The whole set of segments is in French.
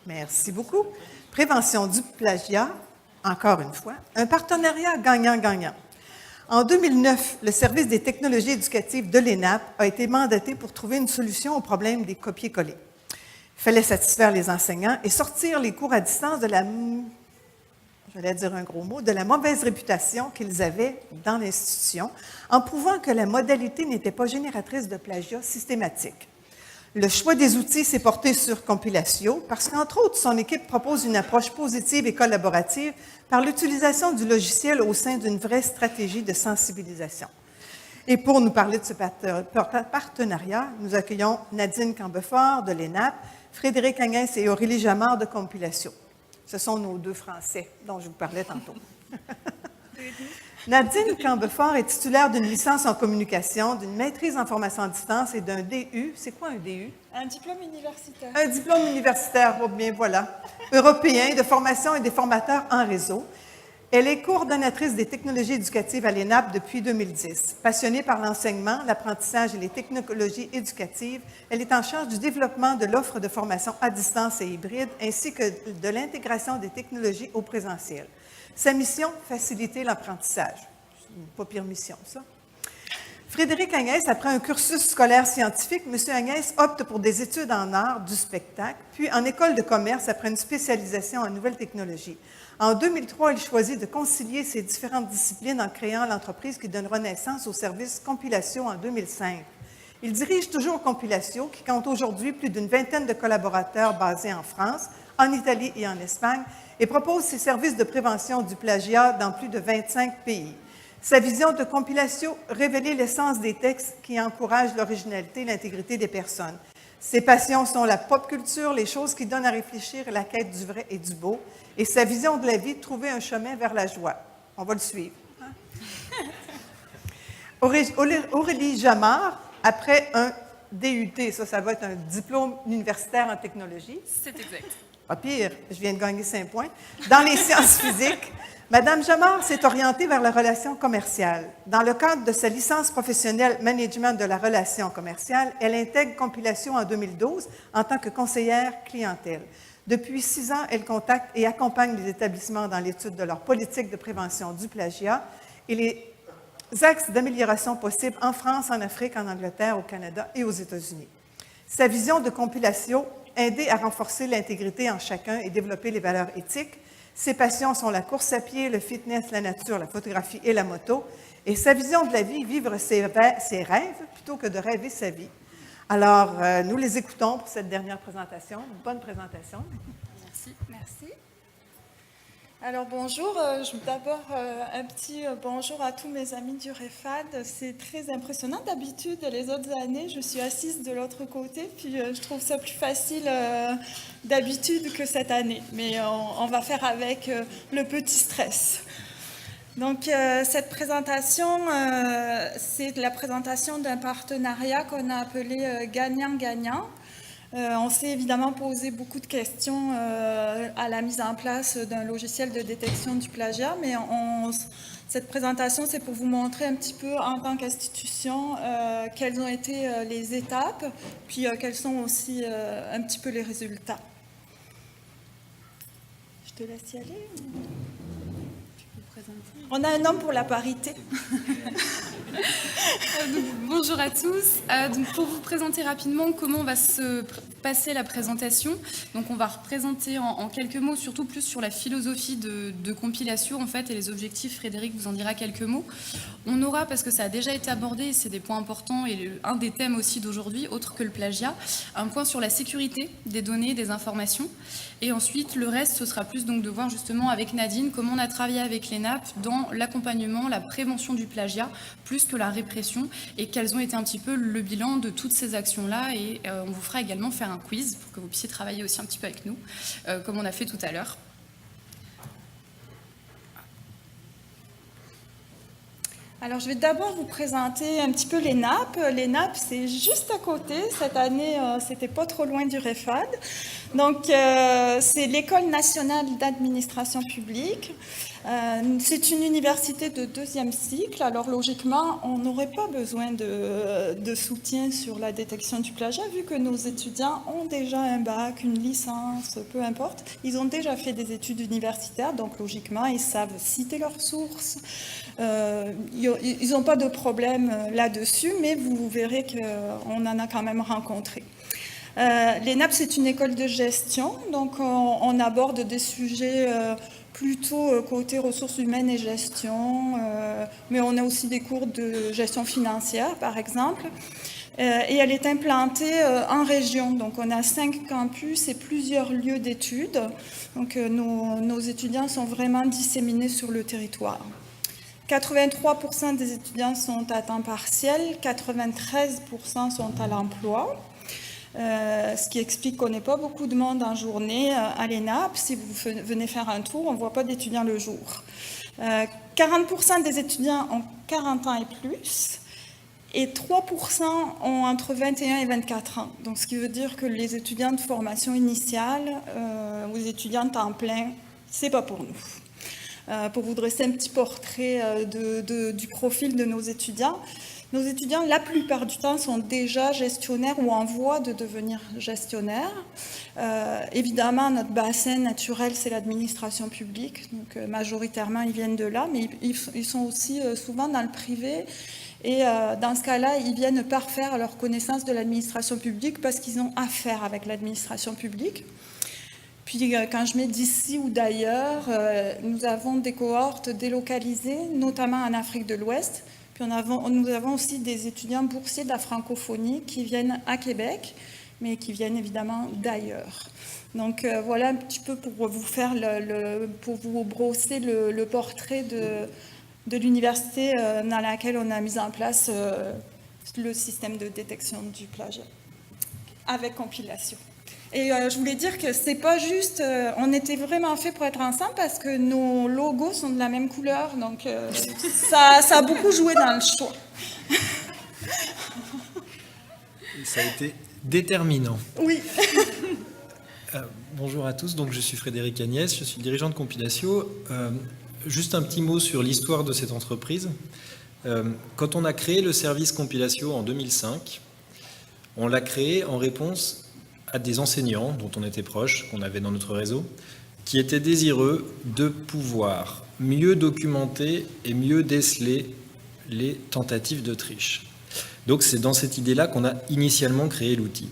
Merci beaucoup. Prévention du plagiat, encore une fois, un partenariat gagnant-gagnant. En 2009, le service des technologies éducatives de l'ENAP a été mandaté pour trouver une solution au problème des copier-coller. Il fallait satisfaire les enseignants et sortir les cours à distance de la, j'allais dire un gros mot, de la mauvaise réputation qu'ils avaient dans l'institution, en prouvant que la modalité n'était pas génératrice de plagiat systématique. Le choix des outils s'est porté sur Compilatio parce qu'entre autres, son équipe propose une approche positive et collaborative par l'utilisation du logiciel au sein d'une vraie stratégie de sensibilisation. Et pour nous parler de ce partenariat, nous accueillons Nadine Cambefort de l'ENAP, Frédéric Agnès et Aurélie Jamard de Compilatio. Ce sont nos deux Français dont je vous parlais tantôt. Nadine Cambefort est titulaire d'une licence en communication, d'une maîtrise en formation à distance et d'un DU. C'est quoi un DU? Un diplôme universitaire. Un diplôme universitaire, oh bien voilà, européen de formation et des formateurs en réseau. Elle est coordonnatrice des technologies éducatives à l'ENAP depuis 2010. Passionnée par l'enseignement, l'apprentissage et les technologies éducatives, elle est en charge du développement de l'offre de formation à distance et hybride, ainsi que de l'intégration des technologies au présentiel. Sa mission, faciliter l'apprentissage. C'est une pas pire mission, ça. Frédéric Agnès, après un cursus scolaire scientifique, M. Agnès opte pour des études en art du spectacle, puis en école de commerce après une spécialisation en nouvelles technologies. En 2003, il choisit de concilier ces différentes disciplines en créant l'entreprise qui donnera naissance au service Compilatio en 2005. Il dirige toujours Compilatio, qui compte aujourd'hui plus d'une vingtaine de collaborateurs basés en France, en Italie et en Espagne, et propose ses services de prévention du plagiat dans plus de 25 pays. Sa vision de Compilatio, révéler l'essence des textes qui encouragent l'originalité et l'intégrité des personnes. Ses passions sont la pop culture, les choses qui donnent à réfléchir et la quête du vrai et du beau. Et sa vision de la vie, trouver un chemin vers la joie. On va le suivre. Aurélie Jamard, après un DUT, ça va être un diplôme universitaire en technologie. C'est exact. Pas pire, je viens de gagner 5 points. Dans les sciences physiques, Mme Jamard s'est orientée vers la relation commerciale. Dans le cadre de sa licence professionnelle Management de la relation commerciale, elle intègre Compilatio en 2012 en tant que conseillère clientèle. Depuis 6 ans, elle contacte et accompagne les établissements dans l'étude de leur politique de prévention du plagiat et les axes d'amélioration possibles en France, en Afrique, en Angleterre, au Canada et aux États-Unis. Sa vision de Compilatio, aider à renforcer l'intégrité en chacun et développer les valeurs éthiques. Ses passions sont la course à pied, le fitness, la nature, la photographie et la moto. Et sa vision de la vie, vivre ses rêves plutôt que de rêver sa vie. Alors, nous les écoutons pour cette dernière présentation. Bonne présentation. Merci. Merci. Alors bonjour, d'abord un petit bonjour à tous mes amis du REFAD. C'est très impressionnant. D'habitude, les autres années, je suis assise de l'autre côté, puis je trouve ça plus facile d'habitude que cette année. Mais on va faire avec le petit stress. Donc cette présentation, c'est la présentation d'un partenariat qu'on a appelé gagnant-gagnant. On s'est évidemment posé beaucoup de questions à la mise en place d'un logiciel de détection du plagiat, mais cette présentation, c'est pour vous montrer un petit peu en tant qu'institution quelles ont été les étapes, puis quels sont aussi un petit peu les résultats. Je te laisse y aller. On a un homme pour la parité. Bonjour à tous. Donc pour vous présenter rapidement comment va se passer la présentation, donc on va représenter en quelques mots, surtout plus sur la philosophie de Compilatio en fait et les objectifs. Frédéric vous en dira quelques mots. On aura, parce que ça a déjà été abordé, c'est des points importants et un des thèmes aussi d'aujourd'hui, autre que le plagiat, un point sur la sécurité des données, des informations. Et ensuite, le reste, ce sera plus donc de voir justement avec Nadine comment on a travaillé avec l'ENAP dans l'accompagnement, la prévention du plagiat, plus que la répression, et quels ont été un petit peu le bilan de toutes ces actions-là. Et on vous fera également faire un quiz pour que vous puissiez travailler aussi un petit peu avec nous, comme on a fait tout à l'heure. Alors, je vais d'abord vous présenter un petit peu l'ENAP. L'ENAP, c'est juste à côté. Cette année, c'était pas trop loin du REFAD. Donc, c'est l'École nationale d'administration publique. C'est une université de 2e cycle. Alors, logiquement, on n'aurait pas besoin de soutien sur la détection du plagiat, vu que nos étudiants ont déjà un bac, une licence, peu importe. Ils ont déjà fait des études universitaires, donc logiquement, ils savent citer leurs sources. Ils n'ont pas de problème là-dessus, mais vous verrez qu'on en a quand même rencontré. L'ENAP, c'est une école de gestion, donc on aborde des sujets plutôt côté ressources humaines et gestion, mais on a aussi des cours de gestion financière, par exemple. Et elle est implantée en région, donc on a 5 campus et plusieurs lieux d'études. Donc nos étudiants sont vraiment disséminés sur le territoire. 83% des étudiants sont à temps partiel, 93% sont à l'emploi. Ce qui explique qu'on n'est pas beaucoup de monde en journée à l'ENAP. Si vous venez faire un tour, on ne voit pas d'étudiants le jour. 40% des étudiants ont 40 ans et plus, et 3% ont entre 21 et 24 ans. Donc, ce qui veut dire que les étudiants de formation initiale ou les étudiants de temps plein, ce n'est pas pour nous. Pour vous dresser un petit portrait du profil de nos étudiants, la plupart du temps, sont déjà gestionnaires ou en voie de devenir gestionnaires. Évidemment, notre bassin naturel, c'est l'administration publique. Donc, majoritairement, ils viennent de là, mais ils sont aussi souvent dans le privé. Et dans ce cas-là, ils viennent parfaire leur connaissance de l'administration publique parce qu'ils ont affaire avec l'administration publique. Puis, quand je mets d'ici ou d'ailleurs, nous avons des cohortes délocalisées, notamment en Afrique de l'Ouest. Puis nous avons aussi des étudiants boursiers de la francophonie qui viennent à Québec, mais qui viennent évidemment d'ailleurs. Donc voilà un petit peu pour vous faire pour vous brosser le portrait de l'université dans laquelle on a mis en place le système de détection du plagiat avec compilation. Et je voulais dire que c'est pas juste, on était vraiment fait pour être ensemble parce que nos logos sont de la même couleur, donc ça a beaucoup joué dans le choix. Ça a été déterminant. Oui. Bonjour à tous, donc je suis Frédéric Agnès, je suis dirigeant de Compilatio. Juste un petit mot sur l'histoire de cette entreprise. Quand on a créé le service Compilatio en 2005, on l'a créé en réponse à des enseignants dont on était proche, qu'on avait dans notre réseau, qui étaient désireux de pouvoir mieux documenter et mieux déceler les tentatives de triche. Donc c'est dans cette idée-là qu'on a initialement créé l'outil.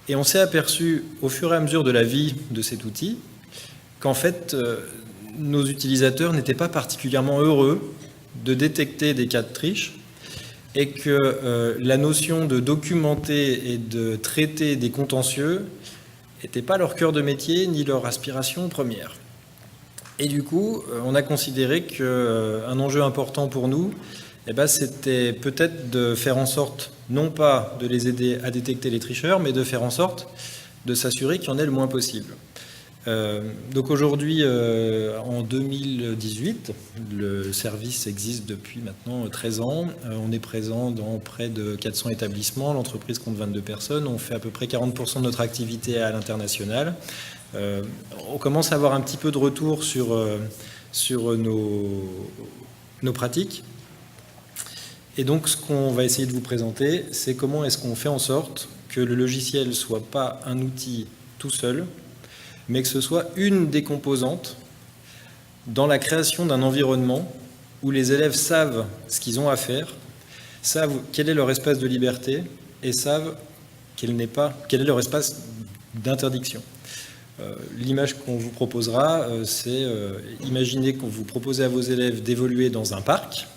Et on s'est aperçu au fur et à mesure de la vie de cet outil qu'en fait nos utilisateurs n'étaient pas particulièrement heureux de détecter des cas de triche, et que la notion de documenter et de traiter des contentieux n'était pas leur cœur de métier ni leur aspiration première. Et du coup, on a considéré qu'un enjeu important pour nous, c'était peut-être de faire en sorte, non pas de les aider à détecter les tricheurs, mais de faire en sorte de s'assurer qu'il y en ait le moins possible. Donc aujourd'hui, en 2018, le service existe depuis maintenant 13 ans. On est présent dans près de 400 établissements. L'entreprise compte 22 personnes. On fait à peu près 40% de notre activité à l'international. On commence à avoir un petit peu de retour sur nos pratiques. Et donc, ce qu'on va essayer de vous présenter, c'est comment est-ce qu'on fait en sorte que le logiciel ne soit pas un outil tout seul, mais que ce soit une des composantes dans la création d'un environnement où les élèves savent ce qu'ils ont à faire, savent quel est leur espace de liberté et savent quel est leur espace d'interdiction. L'image qu'on vous proposera, c'est imaginez qu'on vous proposez à vos élèves d'évoluer dans un parc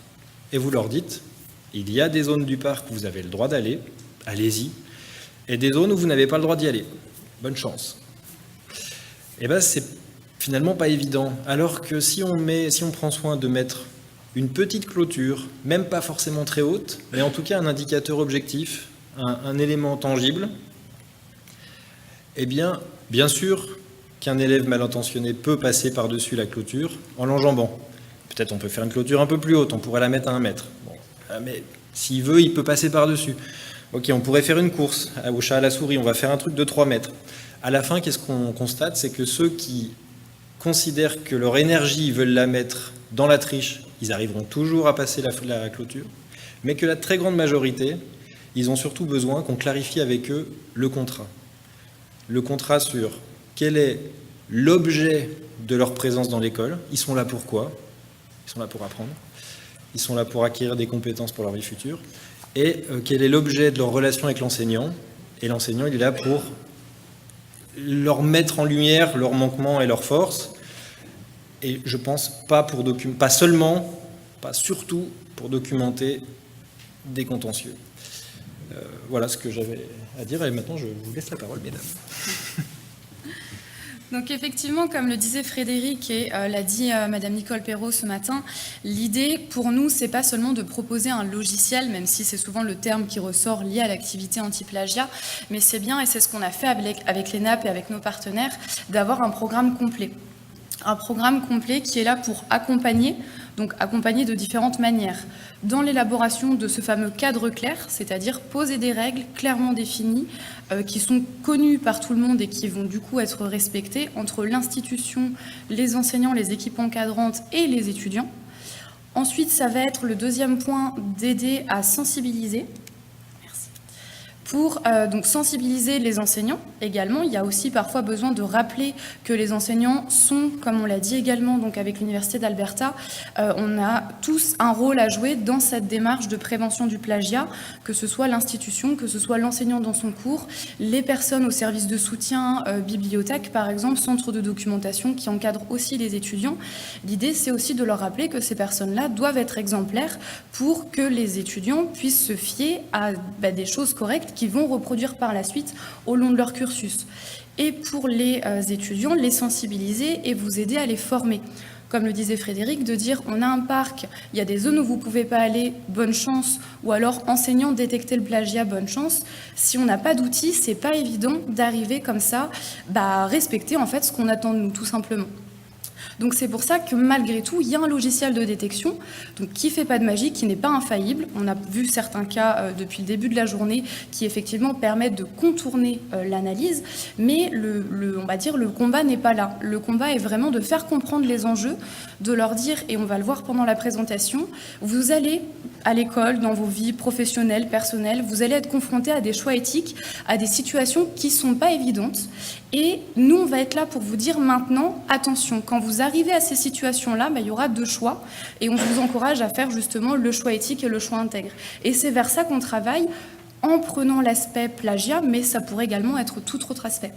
et vous leur dites il y a des zones du parc où vous avez le droit d'aller, allez-y, et des zones où vous n'avez pas le droit d'y aller. Bonne chance. Eh bien, c'est finalement pas évident. Alors que si on prend soin de mettre une petite clôture, même pas forcément très haute, mais en tout cas un indicateur objectif, un élément tangible, eh bien sûr qu'un élève mal intentionné peut passer par-dessus la clôture en l'enjambant. Peut-être on peut faire une clôture un peu plus haute, on pourrait la mettre à 1 mètre. Bon, mais s'il veut, il peut passer par-dessus. Ok, on pourrait faire une course au chat à la souris, on va faire un truc de 3 mètres. À la fin, qu'est-ce qu'on constate? C'est que ceux qui considèrent que leur énergie, ils veulent la mettre dans la triche, ils arriveront toujours à passer la clôture, mais que la très grande majorité, ils ont surtout besoin qu'on clarifie avec eux le contrat. Le contrat sur quel est l'objet de leur présence dans l'école, ils sont là pour quoi? Ils sont là pour apprendre, ils sont là pour acquérir des compétences pour leur vie future, et quel est l'objet de leur relation avec l'enseignant, et l'enseignant il est là pour leur mettre en lumière leurs manquements et leurs forces, et je pense pas seulement, pas surtout pour documenter des contentieux. Voilà ce que j'avais à dire, et maintenant je vous laisse la parole, mesdames. Donc effectivement, comme le disait Frédéric et l'a dit Madame Nicole Perrault ce matin, l'idée pour nous, c'est pas seulement de proposer un logiciel, même si c'est souvent le terme qui ressort lié à l'activité anti-plagiat, mais c'est bien, et c'est ce qu'on a fait avec l'ENAP et avec nos partenaires, d'avoir un programme complet. Un programme complet qui est là pour accompagner, donc accompagner de différentes manières. Dans l'élaboration de ce fameux cadre clair, c'est-à-dire poser des règles clairement définies, qui sont connues par tout le monde et qui vont du coup être respectées entre l'institution, les enseignants, les équipes encadrantes et les étudiants. Ensuite, ça va être le deuxième point d'aider à sensibiliser. Pour donc sensibiliser les enseignants également, il y a aussi parfois besoin de rappeler que les enseignants sont, comme on l'a dit également donc avec l'Université d'Alberta, on a tous un rôle à jouer dans cette démarche de prévention du plagiat, que ce soit l'institution, que ce soit l'enseignant dans son cours, les personnes au service de soutien, bibliothèque par exemple, centre de documentation qui encadrent aussi les étudiants. L'idée c'est aussi de leur rappeler que ces personnes-là doivent être exemplaires pour que les étudiants puissent se fier à des choses correctes qui vont reproduire par la suite au long de leur cursus. Et pour les étudiants, les sensibiliser et vous aider à les former. Comme le disait Frédéric, de dire on a un parc, il y a des zones où vous ne pouvez pas aller, bonne chance, ou alors enseignant détecter le plagiat, bonne chance. Si on n'a pas d'outils, c'est pas évident d'arriver comme ça à respecter en fait ce qu'on attend de nous tout simplement. Donc c'est pour ça que malgré tout, il y a un logiciel de détection donc, qui ne fait pas de magie, qui n'est pas infaillible. On a vu certains cas depuis le début de la journée qui effectivement permettent de contourner l'analyse, mais on va dire le combat n'est pas là. Le combat est vraiment de faire comprendre les enjeux, de leur dire, et on va le voir pendant la présentation, vous allez à l'école, dans vos vies professionnelles, personnelles, vous allez être confrontés à des choix éthiques, à des situations qui ne sont pas évidentes. Et nous, on va être là pour vous dire maintenant, attention, quand vous arrivez à ces situations-là, il y aura 2 choix. Et on vous encourage à faire justement le choix éthique et le choix intègre. Et c'est vers ça qu'on travaille en prenant l'aspect plagiat, mais ça pourrait également être tout autre aspect.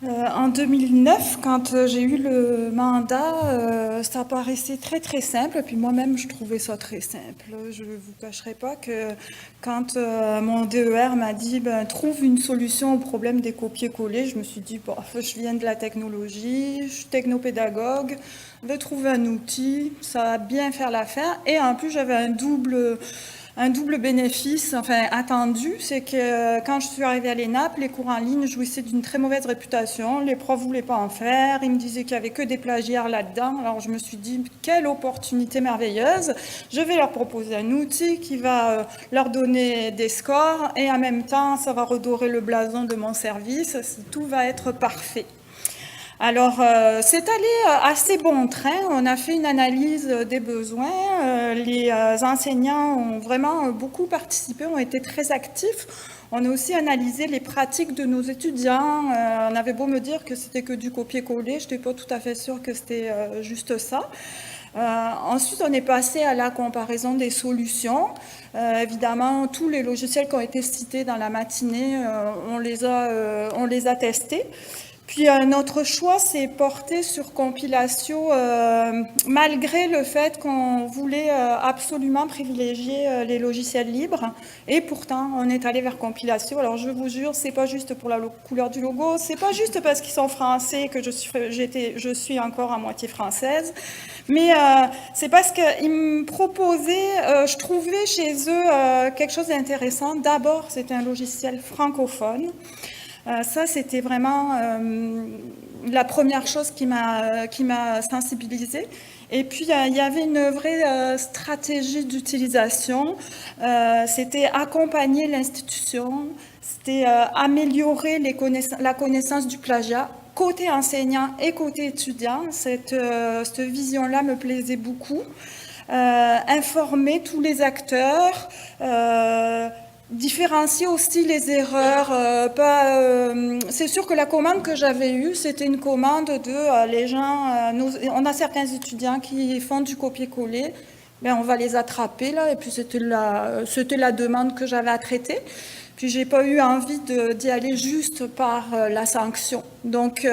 En 2009, quand j'ai eu le mandat, ça paraissait très très simple, puis moi-même je trouvais ça très simple. Je ne vous cacherai pas que quand mon DER m'a dit trouve une solution au problème des copier-coller, je me suis dit je viens de la technologie, je suis technopédagogue, je vais trouver un outil, ça va bien faire l'affaire, et en plus j'avais un double bénéfice attendu, c'est que quand je suis arrivée à l'ENAP, les cours en ligne jouissaient d'une très mauvaise réputation, les profs ne voulaient pas en faire, ils me disaient qu'il n'y avait que des plagiaires là-dedans, alors je me suis dit quelle opportunité merveilleuse, je vais leur proposer un outil qui va leur donner des scores et en même temps ça va redorer le blason de mon service, tout va être parfait. Alors, c'est allé assez bon train. On a fait une analyse des besoins. Les enseignants ont vraiment beaucoup participé, ont été très actifs. On a aussi analysé les pratiques de nos étudiants. On avait beau me dire que c'était que du copier-coller, je n'étais pas tout à fait sûre que c'était juste ça. Ensuite, on est passé à la comparaison des solutions. Évidemment, tous les logiciels qui ont été cités dans la matinée, on les a testés. Puis notre choix s'est porté sur Compilatio, malgré le fait qu'on voulait absolument privilégier les logiciels libres. Et pourtant, on est allé vers Compilatio. Alors je vous jure, c'est pas juste pour la couleur du logo, c'est pas juste parce qu'ils sont français que je suis encore à moitié française, mais c'est parce qu'ils me proposaient, je trouvais chez eux quelque chose d'intéressant. D'abord, c'était un logiciel francophone. Ça, c'était vraiment la première chose qui m'a sensibilisée. Et puis, il y avait une vraie stratégie d'utilisation. C'était accompagner l'institution, c'était améliorer la connaissance du plagiat, côté enseignant et côté étudiant. Cette vision-là me plaisait beaucoup. Informer tous les acteurs, différencier aussi les erreurs. C'est sûr que la commande que j'avais eue, c'était une commande de les gens. On a certains étudiants qui font du copier-coller. Ben, on va les attraper là. Et puis c'était la demande que j'avais à traiter. Puis j'ai pas eu envie d'y aller juste par la sanction. Donc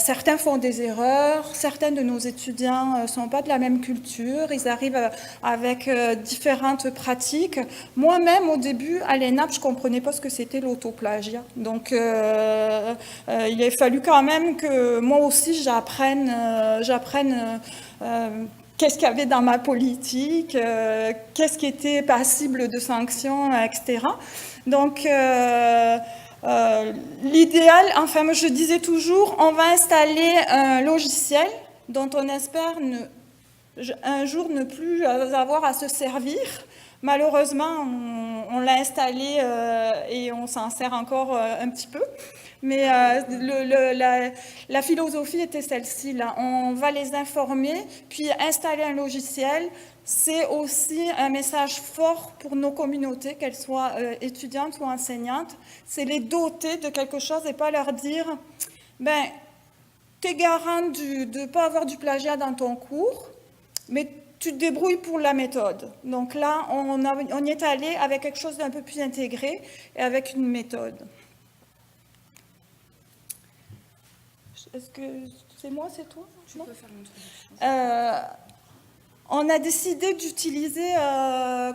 certains font des erreurs, certains de nos étudiants sont pas de la même culture, ils arrivent avec différentes pratiques. Moi-même au début à l'ENAP, je comprenais pas ce que c'était l'autoplagiat. Donc il a fallu quand même que moi aussi j'apprenne qu'est-ce qu'il y avait dans ma politique, qu'est-ce qui était passible de sanctions, etc. Donc, l'idéal, enfin, moi, je disais toujours, on va installer un logiciel dont on espère un jour ne plus avoir à se servir. Malheureusement, on l'a installé et on s'en sert encore un petit peu. Mais la philosophie était celle-ci, là. On va les informer, puis installer un logiciel. C'est aussi un message fort pour nos communautés, qu'elles soient étudiantes ou enseignantes. C'est les doter de quelque chose et pas leur dire ben, tu es garant de ne pas avoir du plagiat dans ton cours, mais tu te débrouilles pour la méthode. Donc là, on y est allé avec quelque chose d'un peu plus intégré et avec une méthode. Est-ce que c'est moi, c'est toi? Tu peux faire l'introduction. On a décidé d'utiliser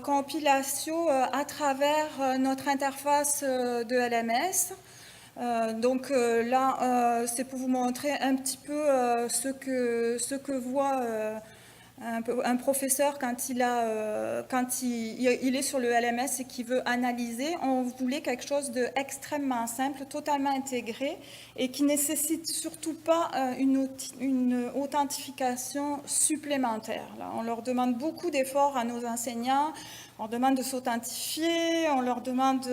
Compilatio à travers notre interface de LMS. Donc là, c'est pour vous montrer un petit peu ce que voit un professeur quand il est sur le LMS et qu'il veut analyser. On voulait quelque chose d'extrêmement simple, totalement intégré et qui ne nécessite surtout pas une authentification supplémentaire. Là, on leur demande beaucoup d'efforts à nos enseignants, on leur demande de s'authentifier, on leur demande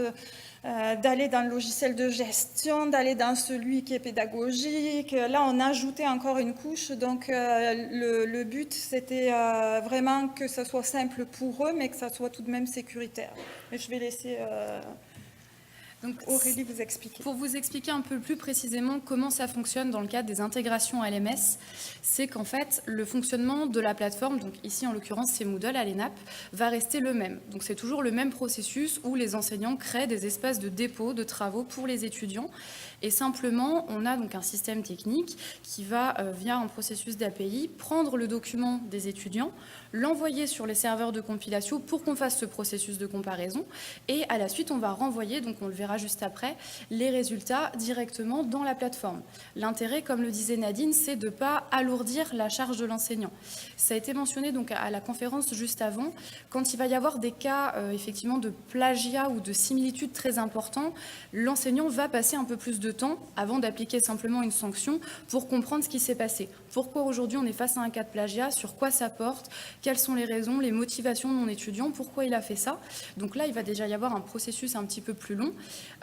d'aller dans le logiciel de gestion, d'aller dans celui qui est pédagogique. Là, on a ajouté encore une couche. Donc, le but, c'était vraiment que ça soit simple pour eux, mais que ça soit tout de même sécuritaire. Mais je vais laisser Donc, Aurélie vous expliquer. Pour vous expliquer un peu plus précisément comment ça fonctionne dans le cadre des intégrations LMS, c'est qu'en fait, le fonctionnement de la plateforme, donc ici en l'occurrence c'est Moodle à l'ENAP, va rester le même. Donc c'est toujours le même processus où les enseignants créent des espaces de dépôt de travaux pour les étudiants. Et simplement, on a donc un système technique qui va, via un processus d'API, prendre le document des étudiants, l'envoyer sur les serveurs de compilation pour qu'on fasse ce processus de comparaison. Et à la suite, on va renvoyer, donc on le verra juste après, les résultats directement dans la plateforme. L'intérêt, comme le disait Nadine, c'est de ne pas alourdir la charge de l'enseignant. Ça a été mentionné donc à la conférence juste avant. Quand il va y avoir des cas effectivement de plagiat ou de similitude très importants, l'enseignant va passer un peu plus de temps avant d'appliquer simplement une sanction pour comprendre ce qui s'est passé. Pourquoi aujourd'hui on est face à un cas de plagiat, sur quoi ça porte, quelles sont les raisons, les motivations de mon étudiant, pourquoi il a fait ça. Donc là, il va déjà y avoir un processus un petit peu plus long.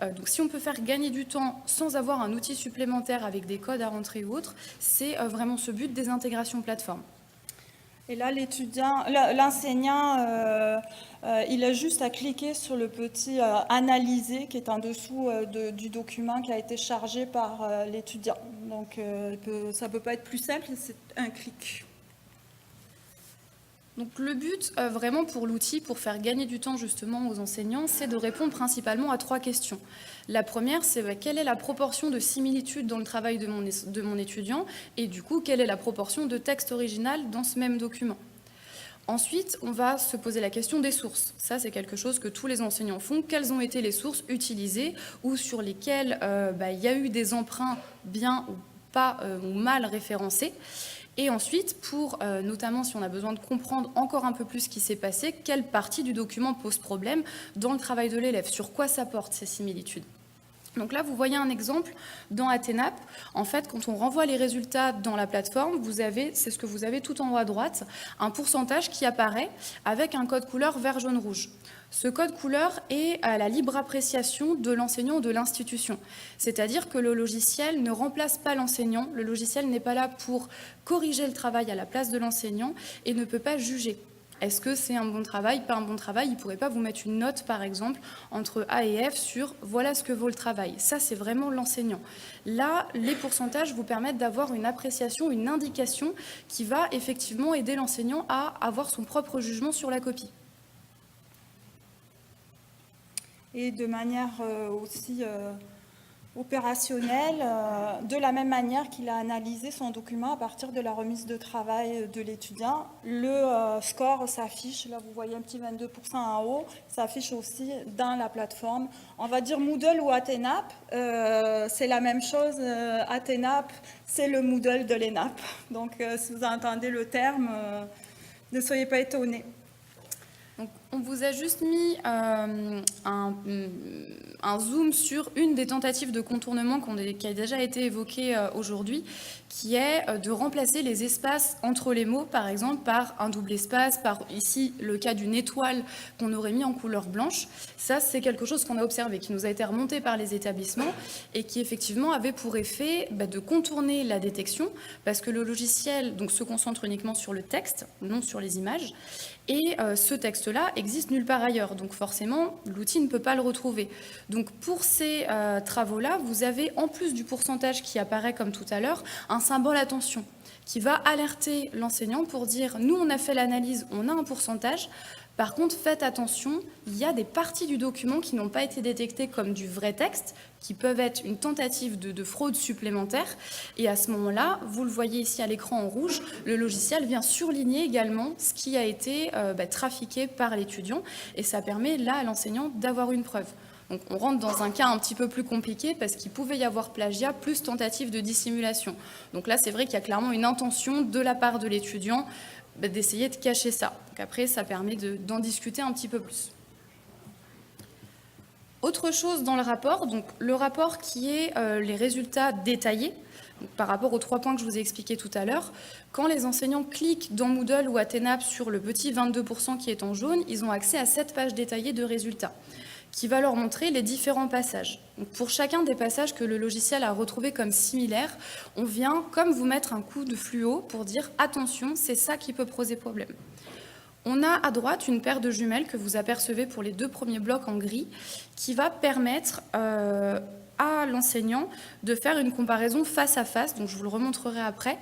Donc si on peut faire gagner du temps sans avoir un outil supplémentaire avec des codes à rentrer ou autre, c'est vraiment ce but des intégrations plateforme. Et là, l'enseignant, il a juste à cliquer sur le petit « Analyser » qui est en dessous du document qui a été chargé par l'étudiant. Donc, ça ne peut pas être plus simple, c'est un clic. Donc le but vraiment pour l'outil, pour faire gagner du temps justement aux enseignants, c'est de répondre principalement à 3 questions. La première, c'est quelle est la proportion de similitude dans le travail de mon étudiant et du coup, quelle est la proportion de texte original dans ce même document. Ensuite, on va se poser la question des sources. Ça, c'est quelque chose que tous les enseignants font. Quelles ont été les sources utilisées ou sur lesquelles il y a eu des emprunts bien ou pas ou mal référencés. Et ensuite, pour notamment si on a besoin de comprendre encore un peu plus ce qui s'est passé, quelle partie du document pose problème dans le travail de l'élève, sur quoi ça porte ces similitudes. Donc là, vous voyez un exemple dans Athénap. En fait, quand on renvoie les résultats dans la plateforme, c'est ce que vous avez tout en haut à droite, un pourcentage qui apparaît avec un code couleur vert, jaune, rouge. Ce code couleur est à la libre appréciation de l'enseignant ou de l'institution. C'est-à-dire que le logiciel ne remplace pas l'enseignant, le logiciel n'est pas là pour corriger le travail à la place de l'enseignant et ne peut pas juger. Est-ce que c'est un bon travail, pas un bon travail? Il ne pourrait pas vous mettre une note, par exemple, entre A et F sur « voilà ce que vaut le travail ». Ça, c'est vraiment l'enseignant. Là, les pourcentages vous permettent d'avoir une appréciation, une indication qui va effectivement aider l'enseignant à avoir son propre jugement sur la copie. Et de manière aussi opérationnelle, de la même manière qu'il a analysé son document à partir de la remise de travail de l'étudiant. Le score s'affiche, là vous voyez un petit 22% en haut, s'affiche aussi dans la plateforme. On va dire Moodle ou Athénap, c'est la même chose. Athénap, c'est le Moodle de l'ENAP. Donc si vous entendez le terme, ne soyez pas étonnés. Donc, on vous a juste mis un zoom sur une des tentatives de contournement qui a déjà été évoquée aujourd'hui, qui est de remplacer les espaces entre les mots, par exemple, par un double espace, par ici le cas d'une étoile qu'on aurait mis en couleur blanche. Ça, c'est quelque chose qu'on a observé, qui nous a été remonté par les établissements et qui effectivement avait pour effet de contourner la détection, parce que le logiciel donc, se concentre uniquement sur le texte, non sur les images. Et ce texte-là existe nulle part ailleurs, donc forcément, l'outil ne peut pas le retrouver. Donc pour ces travaux-là, vous avez, en plus du pourcentage qui apparaît comme tout à l'heure, un symbole attention qui va alerter l'enseignant pour dire « nous, on a fait l'analyse, on a un pourcentage ». Par contre, faites attention, il y a des parties du document qui n'ont pas été détectées comme du vrai texte, qui peuvent être une tentative de fraude supplémentaire. Et à ce moment-là, vous le voyez ici à l'écran en rouge, le logiciel vient surligner également ce qui a été trafiqué par l'étudiant. Et ça permet là à l'enseignant d'avoir une preuve. Donc on rentre dans un cas un petit peu plus compliqué parce qu'il pouvait y avoir plagiat plus tentative de dissimulation. Donc là, c'est vrai qu'il y a clairement une intention de la part de l'étudiant d'essayer de cacher ça. Donc après, ça permet d'en discuter un petit peu plus. Autre chose dans le rapport, donc le rapport qui est les résultats détaillés, donc par rapport aux 3 points que je vous ai expliqués tout à l'heure. Quand les enseignants cliquent dans Moodle ou Athénap sur le petit 22% qui est en jaune, ils ont accès à cette page détaillée de résultats, qui va leur montrer les différents passages. Donc pour chacun des passages que le logiciel a retrouvés comme similaires, on vient comme vous mettre un coup de fluo pour dire « attention, c'est ça qui peut poser problème ». On a à droite une paire de jumelles que vous apercevez pour les 2 premiers blocs en gris, qui va permettre à l'enseignant de faire une comparaison face à face, donc je vous le remontrerai après,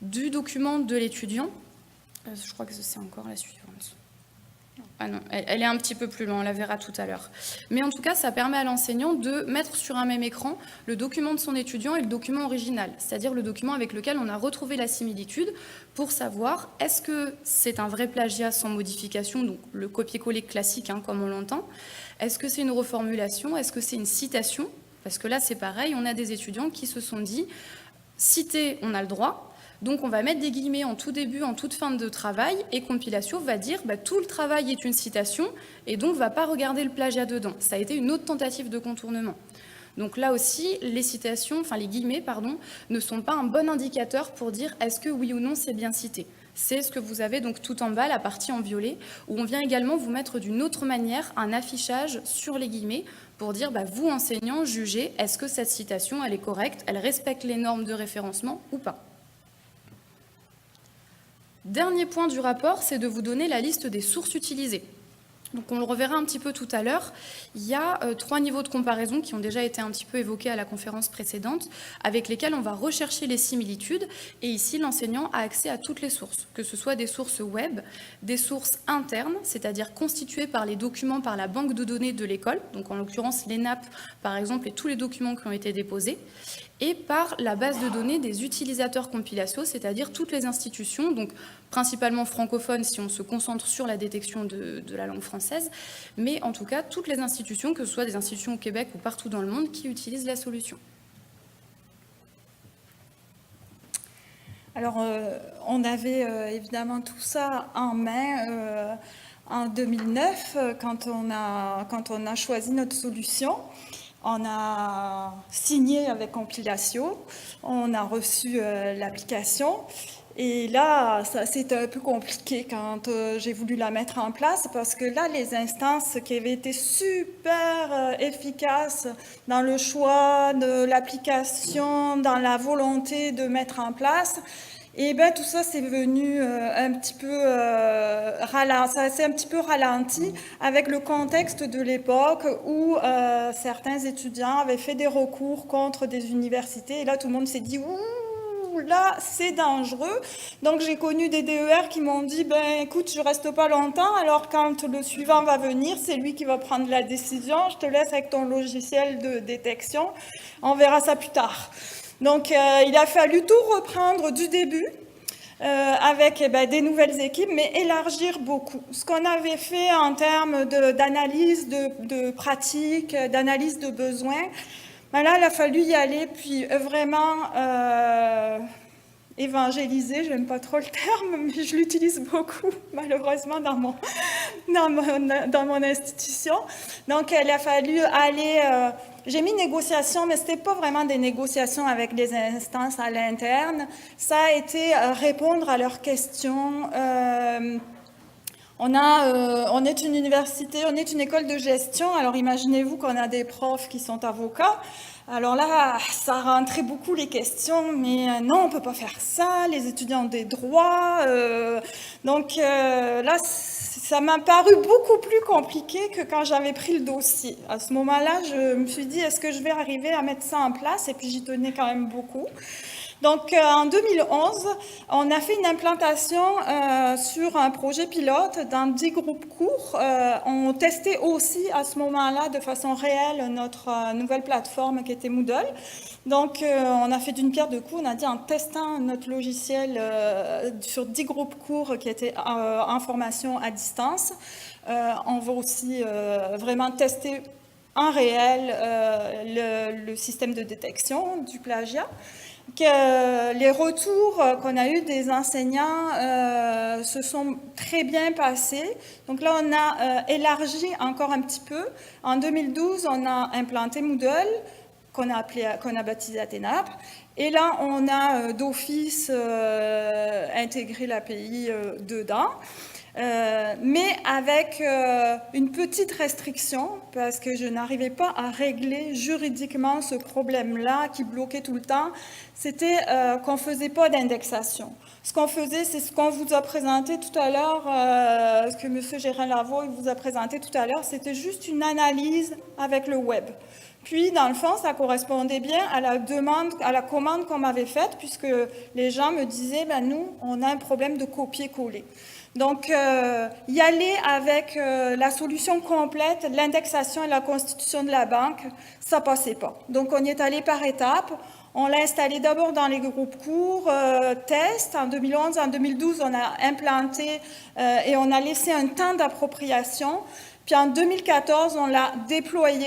du document de l'étudiant. Je crois que c'est encore la suivante. Ah non, elle est un petit peu plus loin, on la verra tout à l'heure. Mais en tout cas, ça permet à l'enseignant de mettre sur un même écran le document de son étudiant et le document original, c'est-à-dire le document avec lequel on a retrouvé la similitude pour savoir est-ce que c'est un vrai plagiat sans modification, donc le copier-coller classique, comme on l'entend, est-ce que c'est une reformulation, est-ce que c'est une citation, parce que là c'est pareil, on a des étudiants qui se sont dit citer, on a le droit. Donc on va mettre des guillemets en tout début, en toute fin de travail, et Compilatio va dire tout le travail est une citation, et donc ne va pas regarder le plagiat dedans. Ça a été une autre tentative de contournement. Donc là aussi, les citations, les guillemets, ne sont pas un bon indicateur pour dire est-ce que oui ou non c'est bien cité. C'est ce que vous avez donc tout en bas, la partie en violet, où on vient également vous mettre d'une autre manière un affichage sur les guillemets pour dire vous, enseignants, jugez, est-ce que cette citation elle est correcte, elle respecte les normes de référencement ou pas. Dernier point du rapport, c'est de vous donner la liste des sources utilisées. Donc on le reverra un petit peu tout à l'heure. Il y a 3 niveaux de comparaison qui ont déjà été un petit peu évoqués à la conférence précédente, avec lesquels on va rechercher les similitudes. Et ici, l'enseignant a accès à toutes les sources, que ce soit des sources web, des sources internes, c'est-à-dire constituées par les documents par la banque de données de l'école, donc en l'occurrence l'ENAP par exemple et tous les documents qui ont été déposés, et par la base de données des utilisateurs Compilatio, c'est-à-dire toutes les institutions, donc principalement francophones si on se concentre sur la détection de la langue française, mais en tout cas toutes les institutions, que ce soit des institutions au Québec ou partout dans le monde, qui utilisent la solution. Alors, on avait évidemment tout ça en main en 2009, quand on a choisi notre solution. On a signé avec Compilatio, on a reçu l'application. Et là, c'était un peu compliqué quand j'ai voulu la mettre en place parce que là, les instances qui avaient été super efficaces dans le choix de l'application, dans la volonté de mettre en place, et bien tout ça c'est venu un petit peu ça s'est un petit peu ralenti avec le contexte de l'époque où certains étudiants avaient fait des recours contre des universités et là tout le monde s'est dit ouh, là c'est dangereux. Donc j'ai connu des DER qui m'ont dit ben écoute, je reste pas longtemps, alors quand le suivant va venir, c'est lui qui va prendre la décision, je te laisse avec ton logiciel de détection, on verra ça plus tard. Donc, il a fallu tout reprendre du début avec des nouvelles équipes, mais élargir beaucoup. Ce qu'on avait fait en termes d'analyse de pratiques, d'analyse de besoins, ben là, il a fallu y aller, puis vraiment évangéliser, je n'aime pas trop le terme, mais je l'utilise beaucoup, malheureusement, dans mon institution. Donc, il a fallu aller... j'ai mis négociation, mais ce n'était pas vraiment des négociations avec les instances à l'interne. Ça a été répondre à leurs questions. On est une université, on est une école de gestion. Alors, imaginez-vous qu'on a des profs qui sont avocats. Alors là, ça rentrait beaucoup les questions, mais non, on ne peut pas faire ça, les étudiants ont des droits. Donc là, ça m'a paru beaucoup plus compliqué que quand j'avais pris le dossier. À ce moment-là, je me suis dit, est-ce que je vais arriver à mettre ça en place? Et puis j'y tenais quand même beaucoup. Donc, en 2011, on a fait une implantation sur un projet pilote dans 10 groupes courts. On testait aussi à ce moment-là de façon réelle notre nouvelle plateforme qui était Moodle. Donc, on a fait d'une pierre deux coups. On a dit en testant notre logiciel sur 10 groupes courts qui étaient en formation à distance, on va aussi vraiment tester en réel le système de détection du plagiat. Que les retours qu'on a eus des enseignants se sont très bien passés. Donc là, on a élargi encore un petit peu. En 2012, on a implanté Moodle, qu'on a baptisé Athénap. Et là, on a d'office intégré l'API dedans. Mais avec une petite restriction, parce que je n'arrivais pas à régler juridiquement ce problème-là qui bloquait tout le temps, c'était qu'on ne faisait pas d'indexation. Ce qu'on faisait, c'est ce qu'on vous a présenté tout à l'heure, ce que M. Gérin Lavoie vous a présenté tout à l'heure, c'était juste une analyse avec le web. Puis, dans le fond, ça correspondait bien à la demande, à la commande qu'on m'avait faite, puisque les gens me disaient, ben, nous, on a un problème de copier-coller. Donc, y aller avec la solution complète, l'indexation et la constitution de la banque, ça passait pas. Donc, on y est allé par étapes. On l'a installé d'abord dans les groupes courts, test. En 2011, en 2012, on a implanté et on a laissé un temps d'appropriation. Puis en 2014, on l'a déployé